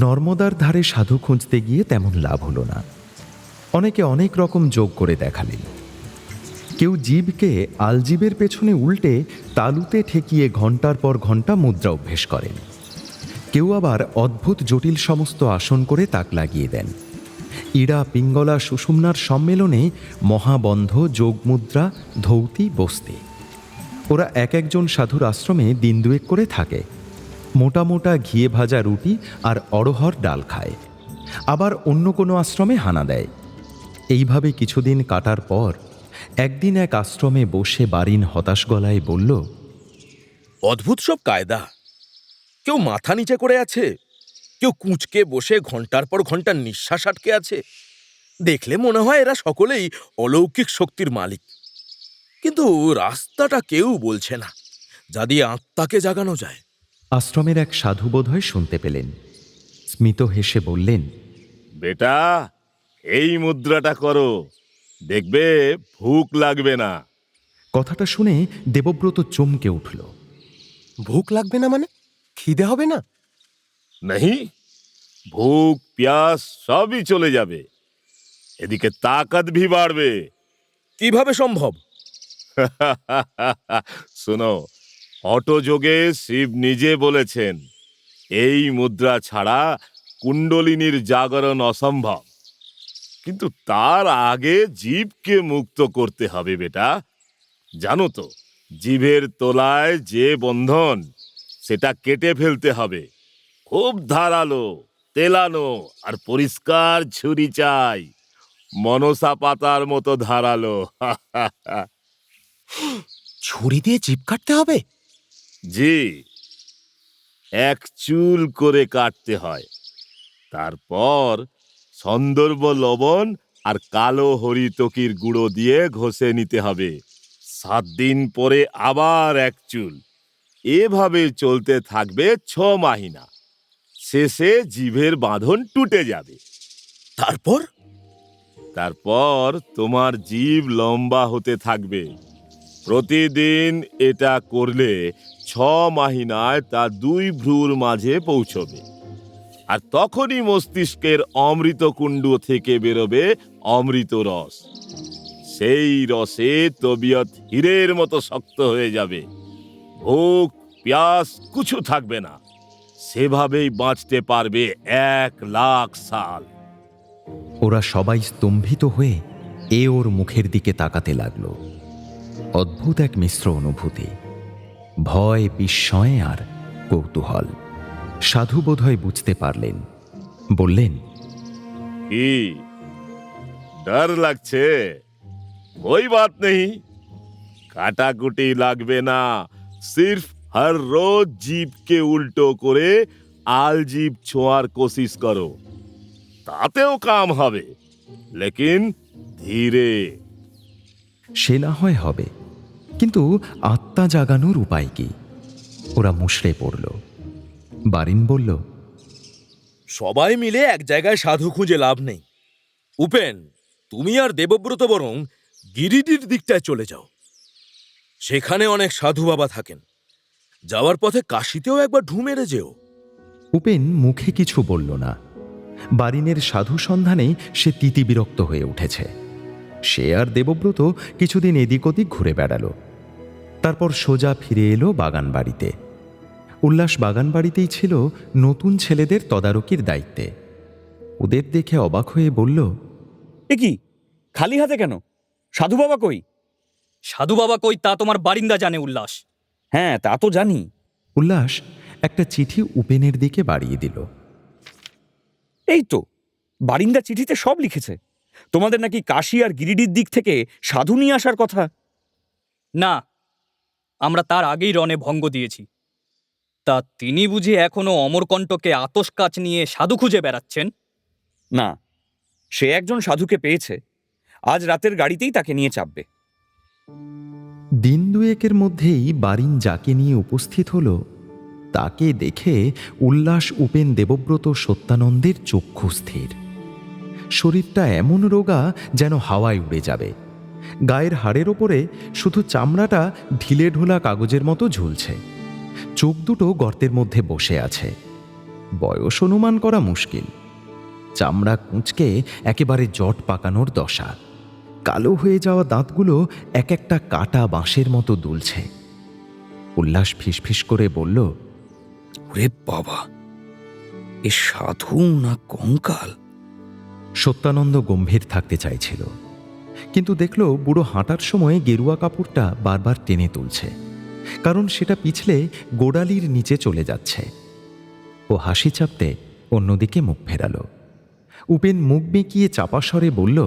নর্মদার ধারে সাধু খুঁজতে গিয়ে তেমন লাভ হলো না। অনেকে অনেক রকম যোগ করে দেখালেন। কেউ জীবকে আলজিবের পেছনে উল্টে তালুতে ঠেকিয়ে ঘন্টার পর ঘন্টা মুদ্রা অভ্যেস করেন। কেউ আবার অদ্ভুত জটিল সমস্ত আসন করে তাক লাগিয়ে দেন। ইড়া, পিঙ্গলা, সুষুম্নার সম্মেলনে মহাবন্ধ, যোগমুদ্রা, ধৌতি, বস্তি। ওরা এক একজন সাধুর আশ্রমে দিন দুয়েক করে থাকে। মোটা মোটা ঘিয়ে ভাজা রুটি আর অড়হর ডাল খায়। আবার অন্য কোনো আশ্রমে হানা দেয়। এইভাবে কিছুদিন কাটার পর একদিন এক আশ্রমে বসে বারিন হতাশ গলায় বলল, অদ্ভুত সব কায়দা। কেউ মাথা নিচে করে আছে, কেউ কুঁচকে বসে ঘন্টার পর ঘন্টা নিঃশ্বাস আটকে আছে। দেখলে মনে হয় এরা সকলেই অলৌকিক শক্তির মালিক। কিন্তু রাস্তাটা কেউ বলছে না, যা দিয়ে আত্মাকে জাগানো যায়। আশ্রমের এক সাধু বোধহয় শুনতে পেলেন। স্মিত হেসে বললেন, বেটা, এই মুদ্রাটা করো, দেখবে ভুক লাগবে না। কথাটা শুনে দেবব্রত চমকে উঠল। ভুক লাগবে না মানে? খিদে হবে না? नहीं, ভুক প্যাস সবই চলে যাবে, এদিকে তাকত ভি বাড়বে। কিভাবে সম্ভব? শোনো, হঠযোগে শিব নিজে বলেছেন এই মুদ্রা ছাড়া কুণ্ডলিনীর জাগরণ অসম্ভব। কিন্তু তার আগে জীবকে মুক্ত করতে হবে বেটা। জানো তো, জীবের তলায় যে বন্ধন, সেটা কেটে ফেলতে হবে। খুব ধারালো, তেলানো আর পরিষ্কার ছুরি চাই, মনসা পাতার মতো ধারালো। ছুরি দিয়ে জিভ কাটতে হবে? জি, এক চুল করে কাটতে হয়। তারপর সন্দর্ভ লবণ আর কালো হরিতকির গুঁড়ো দিয়ে ঘষে নিতে হবে। 7 দিন পরে আবার এক চুল। এভাবে চলতে থাকবে 6 মাহিনা। শেষে জিভের বাঁধন টুটে যাবে। তারপর তোমার জিভ লম্বা হতে থাকবে। প্রতিদিন এটা করলে 6 মাহিনায় তা 2 ভ্রুর মাঝে পৌঁছবে। আর তখনই মস্তিষ্কের অমৃত কুণ্ড থেকে বেরোবে অমৃত রস। সেই রসে তবিয়ত হীরের মতো শক্ত হয়ে যাবে। ভুক প্যাস কিছু থাকবে না। সেভাবেই বাঁচতে পারবে 1,00,000 সাল। ওরা সবাই স্তম্ভিত হয়ে ওর মুখের দিকে তাকাতে লাগলো। অদ্ভুত এক মিশ্র অনুভূতি, ভয়, বিস্ময় আর কৌতূহল। সাধু বোধহয় বুঝতে পারলেন, বললেন, কি ডর লাগছে? कोई बात नहीं, কাটাকুটি লাগবে না। সির্ফ हर रोज जीभ के उल्टो করে আল জীব ছোঁয়ার কোশিশ করো, তাতেও কাম হবে, লেকিন ধীরে। সে না হয় হবে, কিন্তু আত্মা জাগানোর উপায় কি? ওরা মুষড়ে পড়ল। বারিন বলল, সবাই মিলে এক জায়গায় সাধু খুঁজে লাভ নেই। উপেন, তুমি আর দেবব্রত বরং গিরিডির দিকটায় চলে যাও। সেখানে অনেক সাধু বাবা থাকেন। যাওয়ার পথে কাশিতেও একবার ঢু মেরে যেও। উপেন মুখে কিছু বলল না। বারিনের সাধু সন্ধানে সে তিতিবিরক্ত হয়ে উঠেছে। সে আর দেবব্রত কিছুদিন এদিক ওদিক ঘুরে বেড়ালো। তারপর সোজা ফিরে এলো বাগান বাড়িতে। উল্লাস বাগান বাড়িতেই ছিল নতুন ছেলেদের তদারকির দায়িত্বে। ওদের দেখে অবাক হয়ে বলল, এ কি, খালি হাতে কেন? সাধু বাবা কই? সাধু বাবা কই তা তোমার বারিন্দা জানে উল্লাস। হ্যাঁ, তা তো জানি। উল্লাস একটা চিঠি উপেনের দিকে বাড়িয়ে দিল। এই তো, বারিন্দা চিঠিতে সব লিখেছে। তোমাদের নাকি কাশী আর গিরিডির দিক থেকে সাধু নিয়ে আসার কথা। না, আমরা তার আগেই রণে ভঙ্গ দিয়েছি। তা তিনি বুঝি এখনো অমরকণ্টকে আতস কাচ নিয়ে সাধু খুঁজে বেড়াচ্ছেন? না, সে একজন সাধুকে পেয়েছে। আজ রাতের গাড়িতেই তাকে নিয়ে চাপবে। দিন দুয়েকের মধ্যেই বারিন যাকে নিয়ে উপস্থিত হল, তাকে দেখে উল্লাস, উপেন, দেবব্রত, সত্যানন্দের চক্ষু স্থির। শরীরটা এমন রোগা যেন হাওয়ায় উড়ে যাবে। গায়ের হাড়ের ওপরে শুধু চামড়াটা ঢিলে ঢোলা কাগজের মতো ঝুলছে। চোখ দুটো গর্তের মধ্যে বসে আছে। বয়স অনুমান করা মুশকিল। চামড়া কুঁচকে একেবারে জট পাকানোর দশা। কালো হয়ে যাওয়া দাঁতগুলো এক একটা কাটা বাঁশের মতো দুলছে। উল্লাস ফিসফিস করে বলল, ওরে বাবা, এ সাধু না কঙ্কাল? সত্যানন্দ গম্ভীর থাকতে চাইছিল, কিন্তু দেখল বুড়ো হাঁটার সময় গেরুয়া কাপড়টা বারবার টেনে তুলছে, কারণ সেটা পিছলে গোড়ালির নিচে চলে যাচ্ছে। ও হাসি চাপতে অন্যদিকে মুখ ফেরাল। উপেন মুখ বেঁকিয়ে চাপা স্বরে বলল,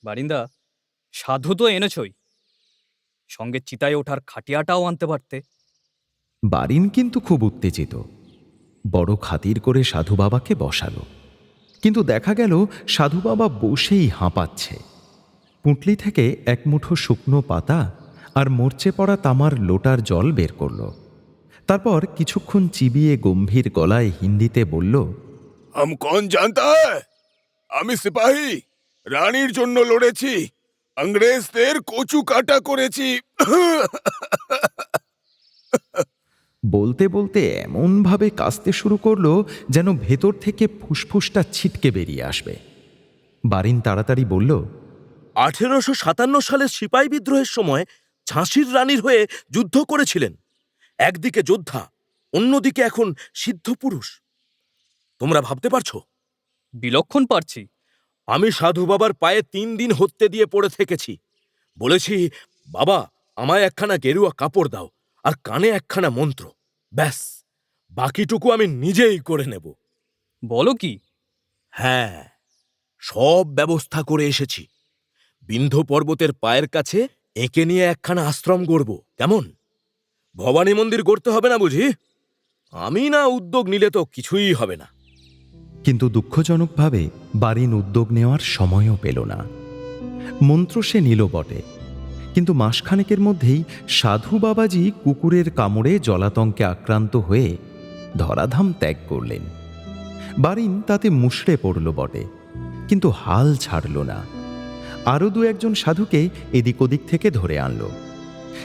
বারিন্দা, সাধু তো এনেছই, সঙ্গে চিতায় ওঠার খাটিয়াটাও আনতে পারতে। বারিন কিন্তু খুব উত্তেজিত। বড় খাতির করে সাধু বাবাকে বসালো, কিন্তু দেখা গেল সাধু বাবা বসেই হাঁপাচ্ছে। পুঁটলি থেকে এক মুঠো শুকনো পাতা আর মরচে পড়া তামার লোটার জল বের করল। তারপর কিছুক্ষণ চিবিয়ে গম্ভীর গলায় হিন্দিতে বলল, हम कौन जानता है? আমি সিপাহী, রানীর জন্য লড়েছি, ইংরেজদের কচু কাটা করেছি। বলতে বলতে এমনভাবে কাশতে শুরু করলো যেন ভেতর থেকে ফুসফুসটা ছিটকে বেরিয়ে আসবে। বারিন তাড়াতাড়ি বলল, 1857 সালের সিপাহী বিদ্রোহের সময় ঝাঁসির রানীর হয়ে যুদ্ধ করেছিলেন। একদিকে যোদ্ধা, অন্যদিকে এখন সিদ্ধ পুরুষ। তোমরা ভাবতে পারছো? বিলক্ষণ পারছি। আমি সাধু বাবার পায়ে 3 দিন হত্যে দিয়ে পড়ে থেকেছি। বলেছি, বাবা আমায় একখানা গেরুয়া কাপড় দাও আর কানে একখানা মন্ত্র, ব্যাস বাকিটুকু আমি নিজেই করে নেব। বলো কি? হ্যাঁ, সব ব্যবস্থা করে এসেছি। বিন্ধ্য পর্বতের পায়ের কাছে একে নিয়ে একখানা আশ্রম গড়ব, কেমন? ভবানী মন্দির গড়তে হবে না বুঝি? আমি না উদ্যোগ নিলে তো কিছুই হবে না। কিন্তু দুঃখজনকভাবে বারিন উদ্যোগ নেওয়ার সময়ও পেল না। মন্ত্র সে নিল বটে, কিন্তু মাসখানেকের মধ্যেই সাধু বাবাজি কুকুরের কামড়ে জলাতঙ্কে আক্রান্ত হয়ে ধরাধাম ত্যাগ করলেন। বারিন তাতে মুষড়ে পড়ল বটে, কিন্তু হাল ছাড়ল না। আরও 2-1 সাধুকে এদিক ওদিক থেকে ধরে আনল,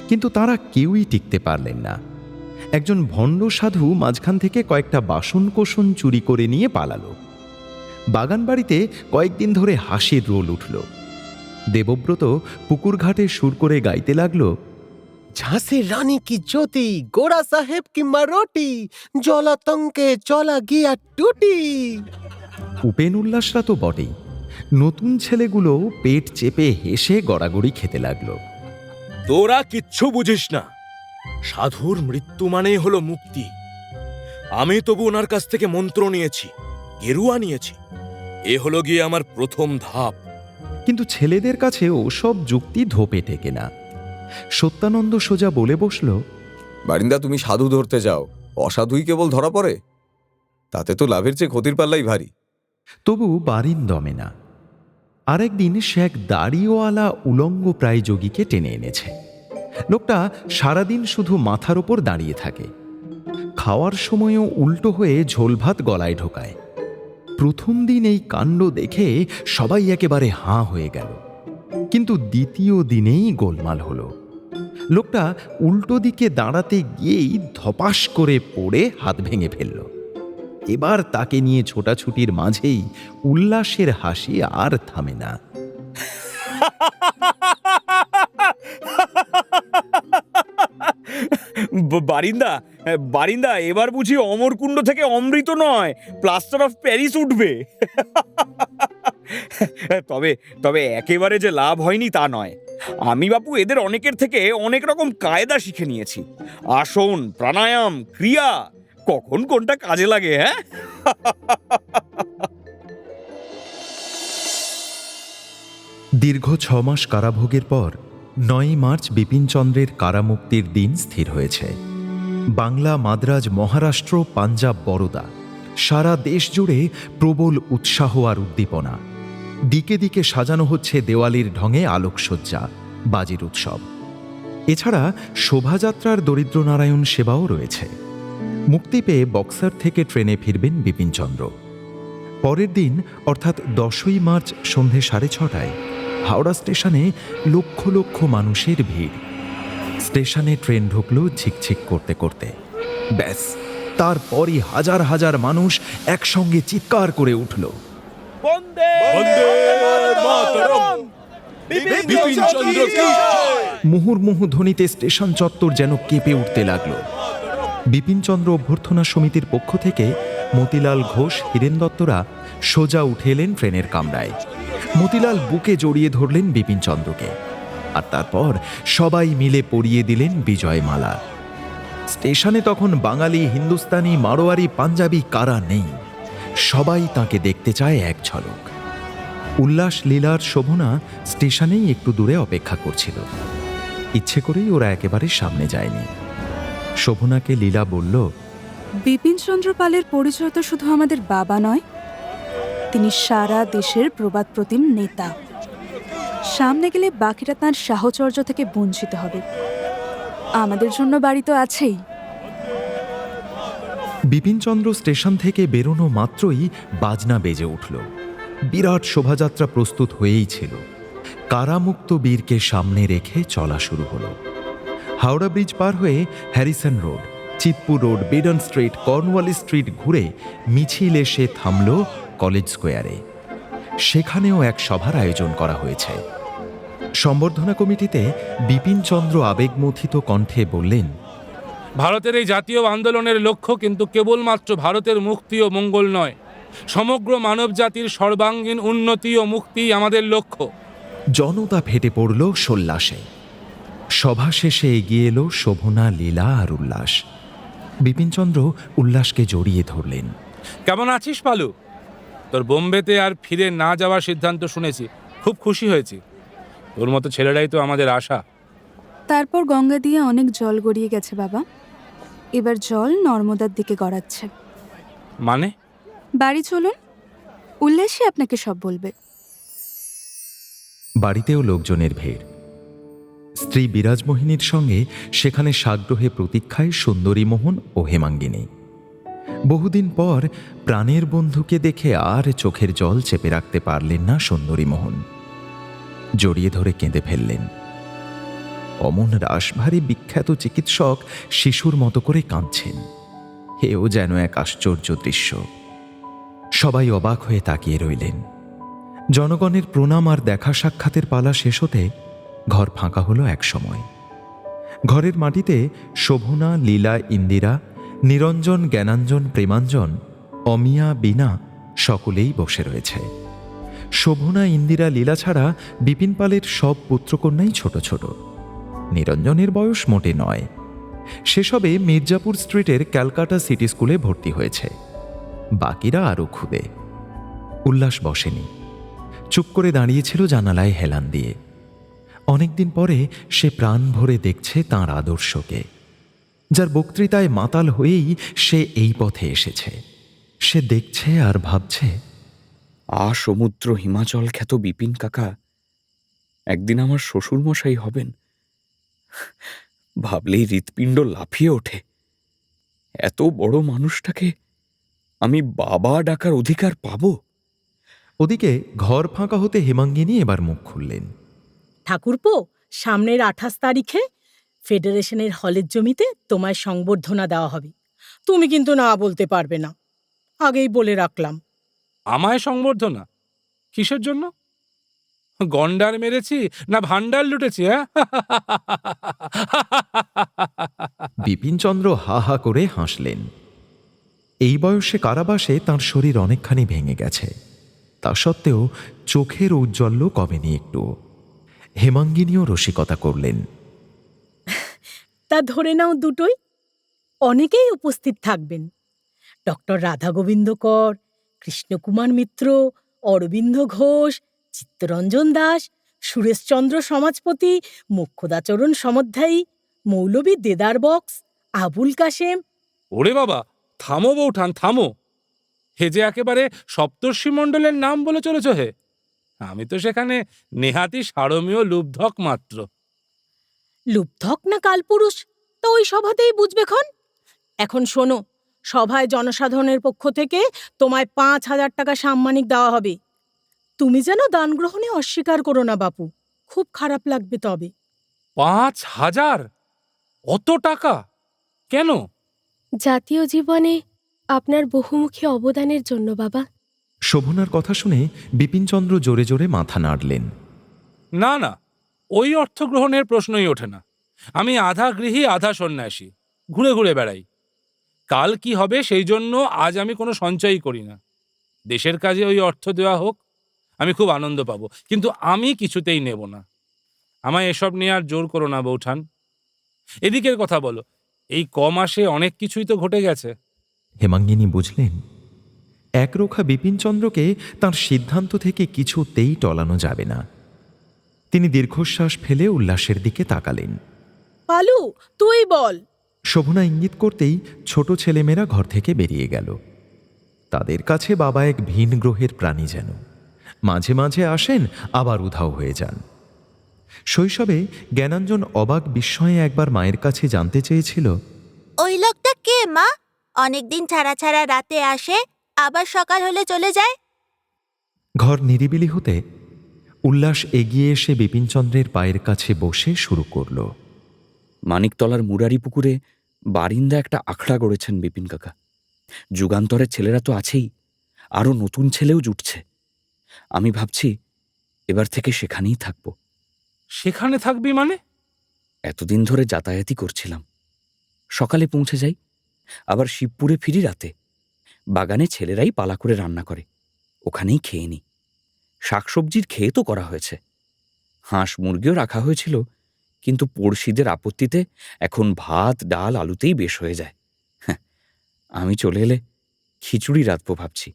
কিন্তু তারা কেউই টিকতে পারলেন না। একজন ভণ্ড সাধু মাঝখান থেকে কয়েকটা বাসন কোসন চুরি করে নিয়ে পালালো। বাগান বাড়িতে কয়েকদিন ধরে হাসির রোল উঠল। দেবব্রত পুকুর ঘাটে সুর করে গাইতে লাগল, ঝাঁসি রানী কি জ্যোতি, গোড়া সাহেব কি মারোটি, জলাতঙ্কে চলা গিয়া টুটি। উপেন উল্লাসরা তো বটেই, নতুন ছেলেগুলো পেট চেপে হেসে গড়াগড়ি খেতে লাগল। তোরা কিচ্ছু বুঝিস না। সাধুর মৃত্যু মানেই হলো মুক্তি। আমি তবু ওনার কাছ থেকে মন্ত্র নিয়েছি, গেরুয়া নিয়েছি। এ হলো গিয়ে আমার প্রথম ধাপ। কিন্তু ছেলেদের কাছে ওসব যুক্তি ধোপে টেকে না। সত্যানন্দ সোজা বলে বসল, বারিন্দা, তুমি সাধু ধরতে যাও, অসাধুই কেবল ধরা পড়ে। তাতে তো লাভের চেয়ে ক্ষতির পাল্লাই ভারী। তবু বারিন দমে না। আরেকদিন সে এক দাড়িওয়ালা উলঙ্গ প্রায় যোগীকে টেনে এনেছে। লোকটা সারাদিন শুধু মাথার ওপর দাঁড়িয়ে থাকে, খাওয়ার সময়ও উল্টো হয়ে ঝোল ভাত গলায় ঢোকায়। প্রথম দিন এই কাণ্ড দেখে সবাই একেবারে হাঁ হয়ে গেল, কিন্তু দ্বিতীয় দিনেই গোলমাল হলো। লোকটা উল্টো দিকে দাঁড়াতে গিয়েই ধপাস করে পড়ে হাত ভেঙে ফেলল। এবার তাকে নিয়ে ছোটাছুটির মাঝেই উল্লাসের হাসি আর থামে না। বারিন্দা বারিন্দা, এবার বুঝি অমরকুণ্ড থেকে অমৃত নয়, প্লাস্টার অফ প্যারিস উঠবে। তবে তবে একেবারে যে লাভ হয়নি তা নয়। আমি বাপু এদের অনেকের থেকে অনেক রকম কায়দা শিখে নিয়েছি। আসন, প্রাণায়াম, ক্রিয়া, কখন কোনটা কাজে লাগে। হ্যাঁ, দীর্ঘ 6 মাস কারাভোগের পর 9 মার্চ বিপিনচন্দ্রের কারামুক্তির দিন স্থির হয়েছে। বাংলা, মাদ্রাজ, মহারাষ্ট্র, পাঞ্জাব, বরোদা, সারা দেশ জুড়ে প্রবল উৎসাহ আর উদ্দীপনা। দিকে দিকে সাজানো হচ্ছে দেওয়ালির ঢঙে আলোকসজ্জা, বাজির উৎসব। এছাড়া শোভাযাত্রার দরিদ্রনারায়ণ সেবাও রয়েছে। মুক্তি পেয়ে বক্সার থেকে ট্রেনে ফিরবেন বিপিনচন্দ্র। পরের দিন অর্থাৎ 10ই মার্চ সন্ধে 6:30টায় হাওড়া স্টেশনে লক্ষ লক্ষ মানুষের ভিড়। স্টেশনে ট্রেন ঢুকল ঝিকঝিক করতে করতে। ব্যাস, তারপরই হাজার হাজার মানুষ একসঙ্গে চিৎকার করে উঠল, মুহুর্মুহু ধ্বনিতে স্টেশন চত্বর যেন কেঁপে উঠতে লাগল। বিপিনচন্দ্র অভ্যর্থনা সমিতির পক্ষ থেকে মতিলাল ঘোষ, হীরেন দত্তরা সোজা উঠে এলেন ট্রেনের কামরায়। মতিলাল বুকে জড়িয়ে ধরলেন বিপিনচন্দ্রকে, আর তারপর সবাই মিলে পরিয়ে দিলেন বিজয়মালা। স্টেশনে তখন বাঙালি, হিন্দুস্তানি, মারোয়ারি, পাঞ্জাবি কারা নেই, সবাই তাকে দেখতে চায় এক ঝলক। উল্লাস, লীলার শোভনা স্টেশনেই একটু দূরে অপেক্ষা করছিল। ইচ্ছে করেই ওরা একেবারে সামনে যায়নি। শোভনাকে লীলা বলল, বিপিনচন্দ্র পালের পরিচয় তো শুধু আমাদের বাবা নয়, তিনি সারা দেশের প্রবাদ প্রতিম নেতা। সামনে গেলে বাকিরা তাঁর সাহচর্য থেকে বঞ্চিত হবে। আমাদের জন্য বাড়ি তো আছেই। বিপিনচন্দ্র স্টেশন থেকে বেরোনো মাত্রই বাজনা বেজে উঠল। বিরাট শোভাযাত্রা প্রস্তুত হয়েই ছিল। কারামুক্ত বীরকে সামনে রেখে চলা শুরু হলো। হাওড়া ব্রিজ পার হয়ে Harrison Road, Chitpur Road, Beadon Street, Cornwallis Street ঘুরে মিছিল এসে থামল কলেজ স্কোয়ারে। সেখানেও এক সভার আয়োজন করা হয়েছে। সম্বর্ধনা কমিটিতে বিপিনচন্দ্র আবেগমথিত কণ্ঠে বললেন, ভারতের এই জাতীয় আন্দোলনের লক্ষ্য কিন্তু কেবলমাত্র ভারতের মুক্তি ও মঙ্গল নয়, সমগ্র মানব জাতির সর্বাঙ্গীন উন্নতি ও মুক্তি আমাদের লক্ষ্য। জনতা ফেটে পড়ল সোল্লাসে। সভা শেষে এগিয়ে এলো শোভনা, লীলা আর উল্লাস। বিপিনচন্দ্র উল্লাসকে জড়িয়ে ধরলেন। কেমন আছিস পালু? তোর বোম্বেতে আর ফিরে না যাওয়ার সিদ্ধান্ত শুনেছি, খুব খুশি হয়েছি। তোর মতো ছেলেরাই তো আমাদের আশা। তারপর গঙ্গা দিয়ে অনেক জল গড়িয়ে গেছে বাবা, এবার জল নর্মদার দিকে গড়াচ্ছে। মানে? বাড়ি চলুন, উল্লাসই আপনাকে সব বলবে। বাড়িতেও লোকজনের ভিড়। স্ত্রী বিরাজমোহিনীর সঙ্গে সেখানে সাগ্রহে প্রতীক্ষায় সুন্দরী মোহন ও হেমাঙ্গিনী। বহুদিন পর প্রাণের বন্ধুকে দেখে আর চোখের জল চেপে রাখতে পারলেন না সুন্দরী মোহন। জড়িয়ে ধরে কেঁদে ফেললেন। অমন রাশভারী বিখ্যাত চিকিৎসক শিশুর মতো করে কাঁদছেন। এও যেন এক আশ্চর্য দৃশ্য। সবাই অবাক হয়ে তাকিয়ে রইলেন। জনগণের প্রণাম আর দেখা সাক্ষাতের পালা শেষ হতে ঘর ফাঁকা হলো এক সময়। ঘরের মাটিতে শোভনা, লীলা, ইন্দিরা, নিরঞ্জন, জ্ঞানাঞ্জন, প্রেমাঞ্জন, অমিয়া, বীণা সকলেই বসে রয়েছে। শোভনা, ইন্দিরা, লীলা ছাড়া বিপিন পালের সব পুত্রকন্যাই ছোট ছোট। নিরঞ্জনের বয়স মোটে নয়। সেসবে মির্জাপুর স্ট্রিটের ক্যালকাটা সিটি স্কুলে ভর্তি হয়েছে। বাকিরা আরও ক্ষুদে। উল্লাস বসেনি, চুপ করে দাঁড়িয়েছিল জানালায় হেলান দিয়ে। অনেকদিন পরে সে প্রাণ ভরে দেখছে তাঁর আদর্শকে, যার বক্তৃতায় মাতাল হয়েই সে এই পথে এসেছে। সে দেখছে আর ভাবছে, সমুদ্র হিমাচল খ্যাত বিপিন কাকা একদিন আমার শ্বশুরমশাই হবেন, ভাবলেই হৃৎপিণ্ড লাফিয়ে ওঠে। এত বড় মানুষটাকে আমি বাবা ডাকার অধিকার পাবো? ওদিকে ঘর ফাঁকা হতে হেমাঙ্গিনী এবার মুখ খুললেন। ঠাকুরপো, সামনের 28 তারিখে ফেডারেশনের হলের জমিতে তোমায় সংবর্ধনা দেওয়া হবে। তুমি কিন্তু না বলতে পারবে না, আগেই বলে রাখলাম। আমায় সংবর্ধনা? কিসের জন্য? গন্ডার মেরেছি না ভান্ডার লুটেছি? হ্যাঁ, বিপিনচন্দ্র হা হা করে হাসলেন। এই বয়সে কারাবাসে তাঁর শরীর অনেকখানি ভেঙে গেছে, তা সত্ত্বেও চোখের ঔজ্জ্বল্য কমেনি একটু। হেমাঙ্গিনীও রসিকতা করলেন। তা ধরে নাও দুটোই। অনেকেই উপস্থিত থাকবেন। ডক্টর রাধা গোবিন্দ কর, কৃষ্ণকুমার মিত্র, অরবিন্দ ঘোষ, চিত্তরঞ্জন দাস, সুরেশচন্দ্র সমাজপতি, মোক্ষদাচরণ সমধ্যায়ী, মৌলবী দেদার বক্স, আবুল কাশেম। ওরে বাবা, থামো বৌঠান, থামো। হে যে একেবারে সপ্তর্ষি মণ্ডলের নাম বলে চলেছ হে। আমি তো সেখানে নেহাতি সারমীয় লুব্ধক মাত্র। লুব্ধক না কালপুরুষ তো ওই সভাতেই বুঝবেক্ষণ। এখন শোনো, সভায় জনসাধারণের পক্ষ থেকে তোমায় 5,000 টাকা সাম্মানিক দেওয়া হবে। তুমি যেন দান গ্রহণে অস্বীকার করো না বাপু, খুব খারাপ লাগবে তবে। 5,000? অত টাকা কেন? জাতীয় জীবনে আপনার বহুমুখী অবদানের জন্য বাবা। শোভনার কথা শুনে বিপিনচন্দ্র জোরে জোরে মাথা নাড়লেন। না না, ওই অর্থ গ্রহণের প্রশ্নই ওঠে না। আমি আধা গৃহী আধা সন্ন্যাসী, ঘুরে ঘুরে বেড়াই। কাল কি হবে সেই জন্য আজ আমি কোনো সঞ্চয়ই করি না। দেশের কাজে ওই অর্থ দেওয়া হোক, আমি খুব আনন্দ পাবো, কিন্তু আমি কিছুতেই নেব না। আমায় এসব নিয়ে আর জোর করো না বৌঠান। এদিকের কথা বলো, এই মাসে অনেক কিছুই তো ঘটে গেছে। হেমাঙ্গিনী বুঝলেন, একরোখা বিপিনচন্দ্রকে তাঁর সিদ্ধান্ত থেকে কিছুতেই টলানো যাবে না। তিনি দীর্ঘশ্বাস ফেলে উল্লাসের দিকে তাকালেন। পালু, তুই বল। শোভনা ইঙ্গিত করতেই ছোট ছেলেমেয়েরা ঘর থেকে বেরিয়ে গেল। তাদের কাছে বাবা এক ভিন গ্রহের প্রাণী যেন। মাঝে মাঝে আসেন, আবার উধাও হয়ে যান। শৈশবে জ্ঞানাঞ্জন অবাক বিস্ময়ে একবার মায়ের কাছে জানতে চেয়েছিল, ওই লোকটা কে মা? অনেকদিন ছাড়া ছাড়া রাতে আসে, আবার সকাল হলে চলে যায়। ঘর নিরিবিলি হতে উল্লাস এগিয়ে এসে বিপিনচন্দ্রের পায়ের কাছে বসে শুরু করল। মানিকতলার মুরারি পুকুরে বারিন্দা একটা আখড়া গড়েছেন বিপিন কাকা। যুগান্তরের ছেলেরা তো আছেই, আরও নতুন ছেলেও জুটছে। আমি ভাবছি এবার থেকে সেখানেই থাকব। সেখানে থাকবি মানে? এতদিন ধরে যাতায়াতই করছিলাম। সকালে পৌঁছে যাই, আবার শিবপুরে ফিরি রাতে। বাগানে ছেলেরাই পালা করে রান্না করে, ওখানেই খেয়ে নিই। শাকসবজির খেয়ে তো করা হয়েছে, হাঁস মুরগিও রাখা হয়েছিল, কিন্তু পড়শিদের আপত্তিতে এখন ভাত ডাল আলুতেই বেশ হয়ে যায়। আমি চলে এলে খিচুড়ি রাঁধব ভাবছি।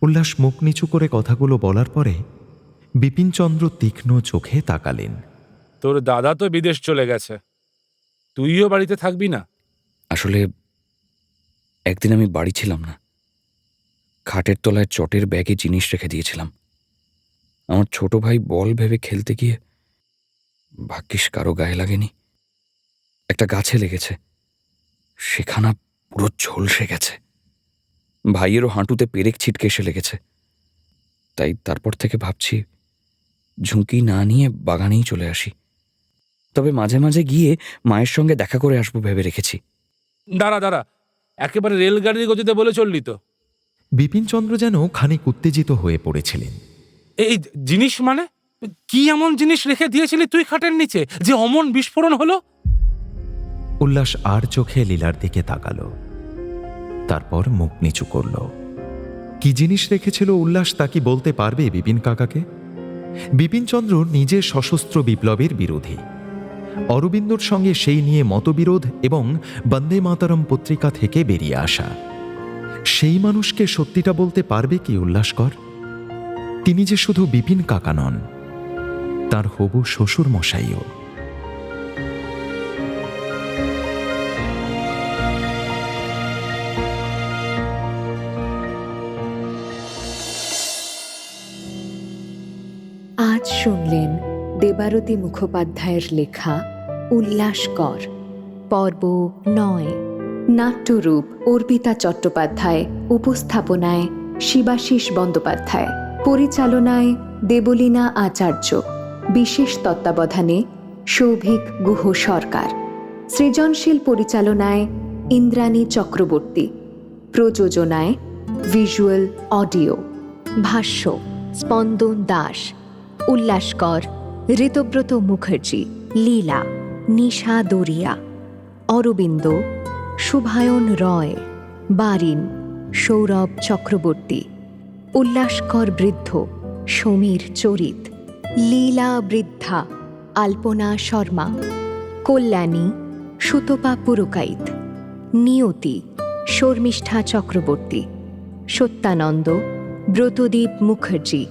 উল্লাস মুখ নিচু করে কথাগুলো বলার পরে বিপিনচন্দ্র তীক্ষ্ণ চোখে তাকালেন। তোর দাদা তো বিদেশ চলে গেছে, তুইও বাড়িতে থাকবি না? আসলে একদিন আমি বাড়ি ছিলাম না, খাটের তলায় চটের ব্যাগে জিনিস রেখে দিয়েছিলাম। আমার ছোট ভাই বল ভেবে খেলতে গিয়ে ভাগ্যিস কারো গায়ে লাগেনি, একটা গাছে লেগেছে। সেখানা পুরো ঝলসে গেছে। ভাইয়েরও হাঁটুতে পেরেক ছিটকে এসে লেগেছে। তাই তারপর থেকে ভাবছি ঝুঁকি না নিয়ে বাগানেই চলে আসি। তবে মাঝে মাঝে গিয়ে মায়ের সঙ্গে দেখা করে আসবো ভেবে রেখেছি। দাঁড়া দাঁড়া, একেবারে রেলগাড়ির গতিতে বলে চললি তো। বিপিনচন্দ্র যেন খানিক উত্তেজিত হয়ে পড়েছিলেন। এই জিনিস মানে কি? এমন জিনিস রেখে দিয়েছিলি তুই খাটের নিচে যে অমন বিস্ফোরণ হলো? উল্লাস আর চোখে লীলার দিকে তাকালো, তারপর মুখ নিচু করল। কি জিনিস রেখেছিল উল্লাস তা কি বলতে পারবে বিপিন কাকাকে? বিপিনচন্দ্র নিজে সশস্ত্র বিপ্লবের বিরোধী। অরবিন্দর সঙ্গে সেই নিয়ে মতবিরোধ এবং বন্দে মাতরম পত্রিকা থেকে বেরিয়ে আসা। সেই মানুষকে সত্যিটা বলতে পারবে কি উল্লাসকর? তিনি যে শুধু বিপিন কাকা নন, তার হবু শ্বশুর মশাইও। দেবারতী মুখোপাধ্যায়ের লেখা উল্লাসকর, পর্ব ৯। নাট্যরূপ অর্পিতা চট্টোপাধ্যায়, উপস্থাপনায় শিবাশিস বন্দ্যোপাধ্যায়, পরিচালনায় দেবলীনা আচার্য, বিশেষ তত্ত্বাবধানে সৌভিক গুহ সরকার, সৃজনশীল পরিচালনায় ইন্দ্রাণী চক্রবর্তী, প্রযোজনায় ভিজুয়াল অডিও। ভাষ্য স্পন্দন দাস, উল্লাসকর ঋতব্রত মুখার্জি, লীলা নিশা দরিয়া, অরবিন্দ শুভায়ন রয়, বারিন সৌরভ চক্রবর্তী, উল্লাসকর বৃদ্ধ সমীর চরিত, লীলা বৃদ্ধা আলপনা শর্মা, কল্যাণী সুতপা পুরকাইত, নিয়তি শর্মিষ্ঠা চক্রবর্তী, সত্যানন্দ ব্রতদীপ মুখার্জি,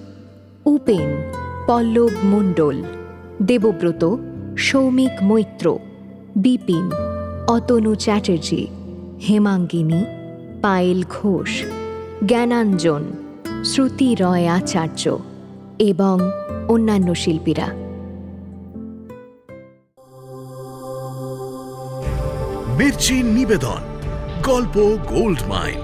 উপেন পল্লব মণ্ডল, দেবব্রত সৌমিক মৈত্র, বিপিন অতনু চ্যাটার্জি, হেমাঙ্গিনী পায়েল ঘোষ, জ্ঞানাঞ্জন শ্রুতি রয় আচার্য এবং অন্যান্য শিল্পীরা। মির্চি নিবেদন, গল্প গোল্ড মাইন।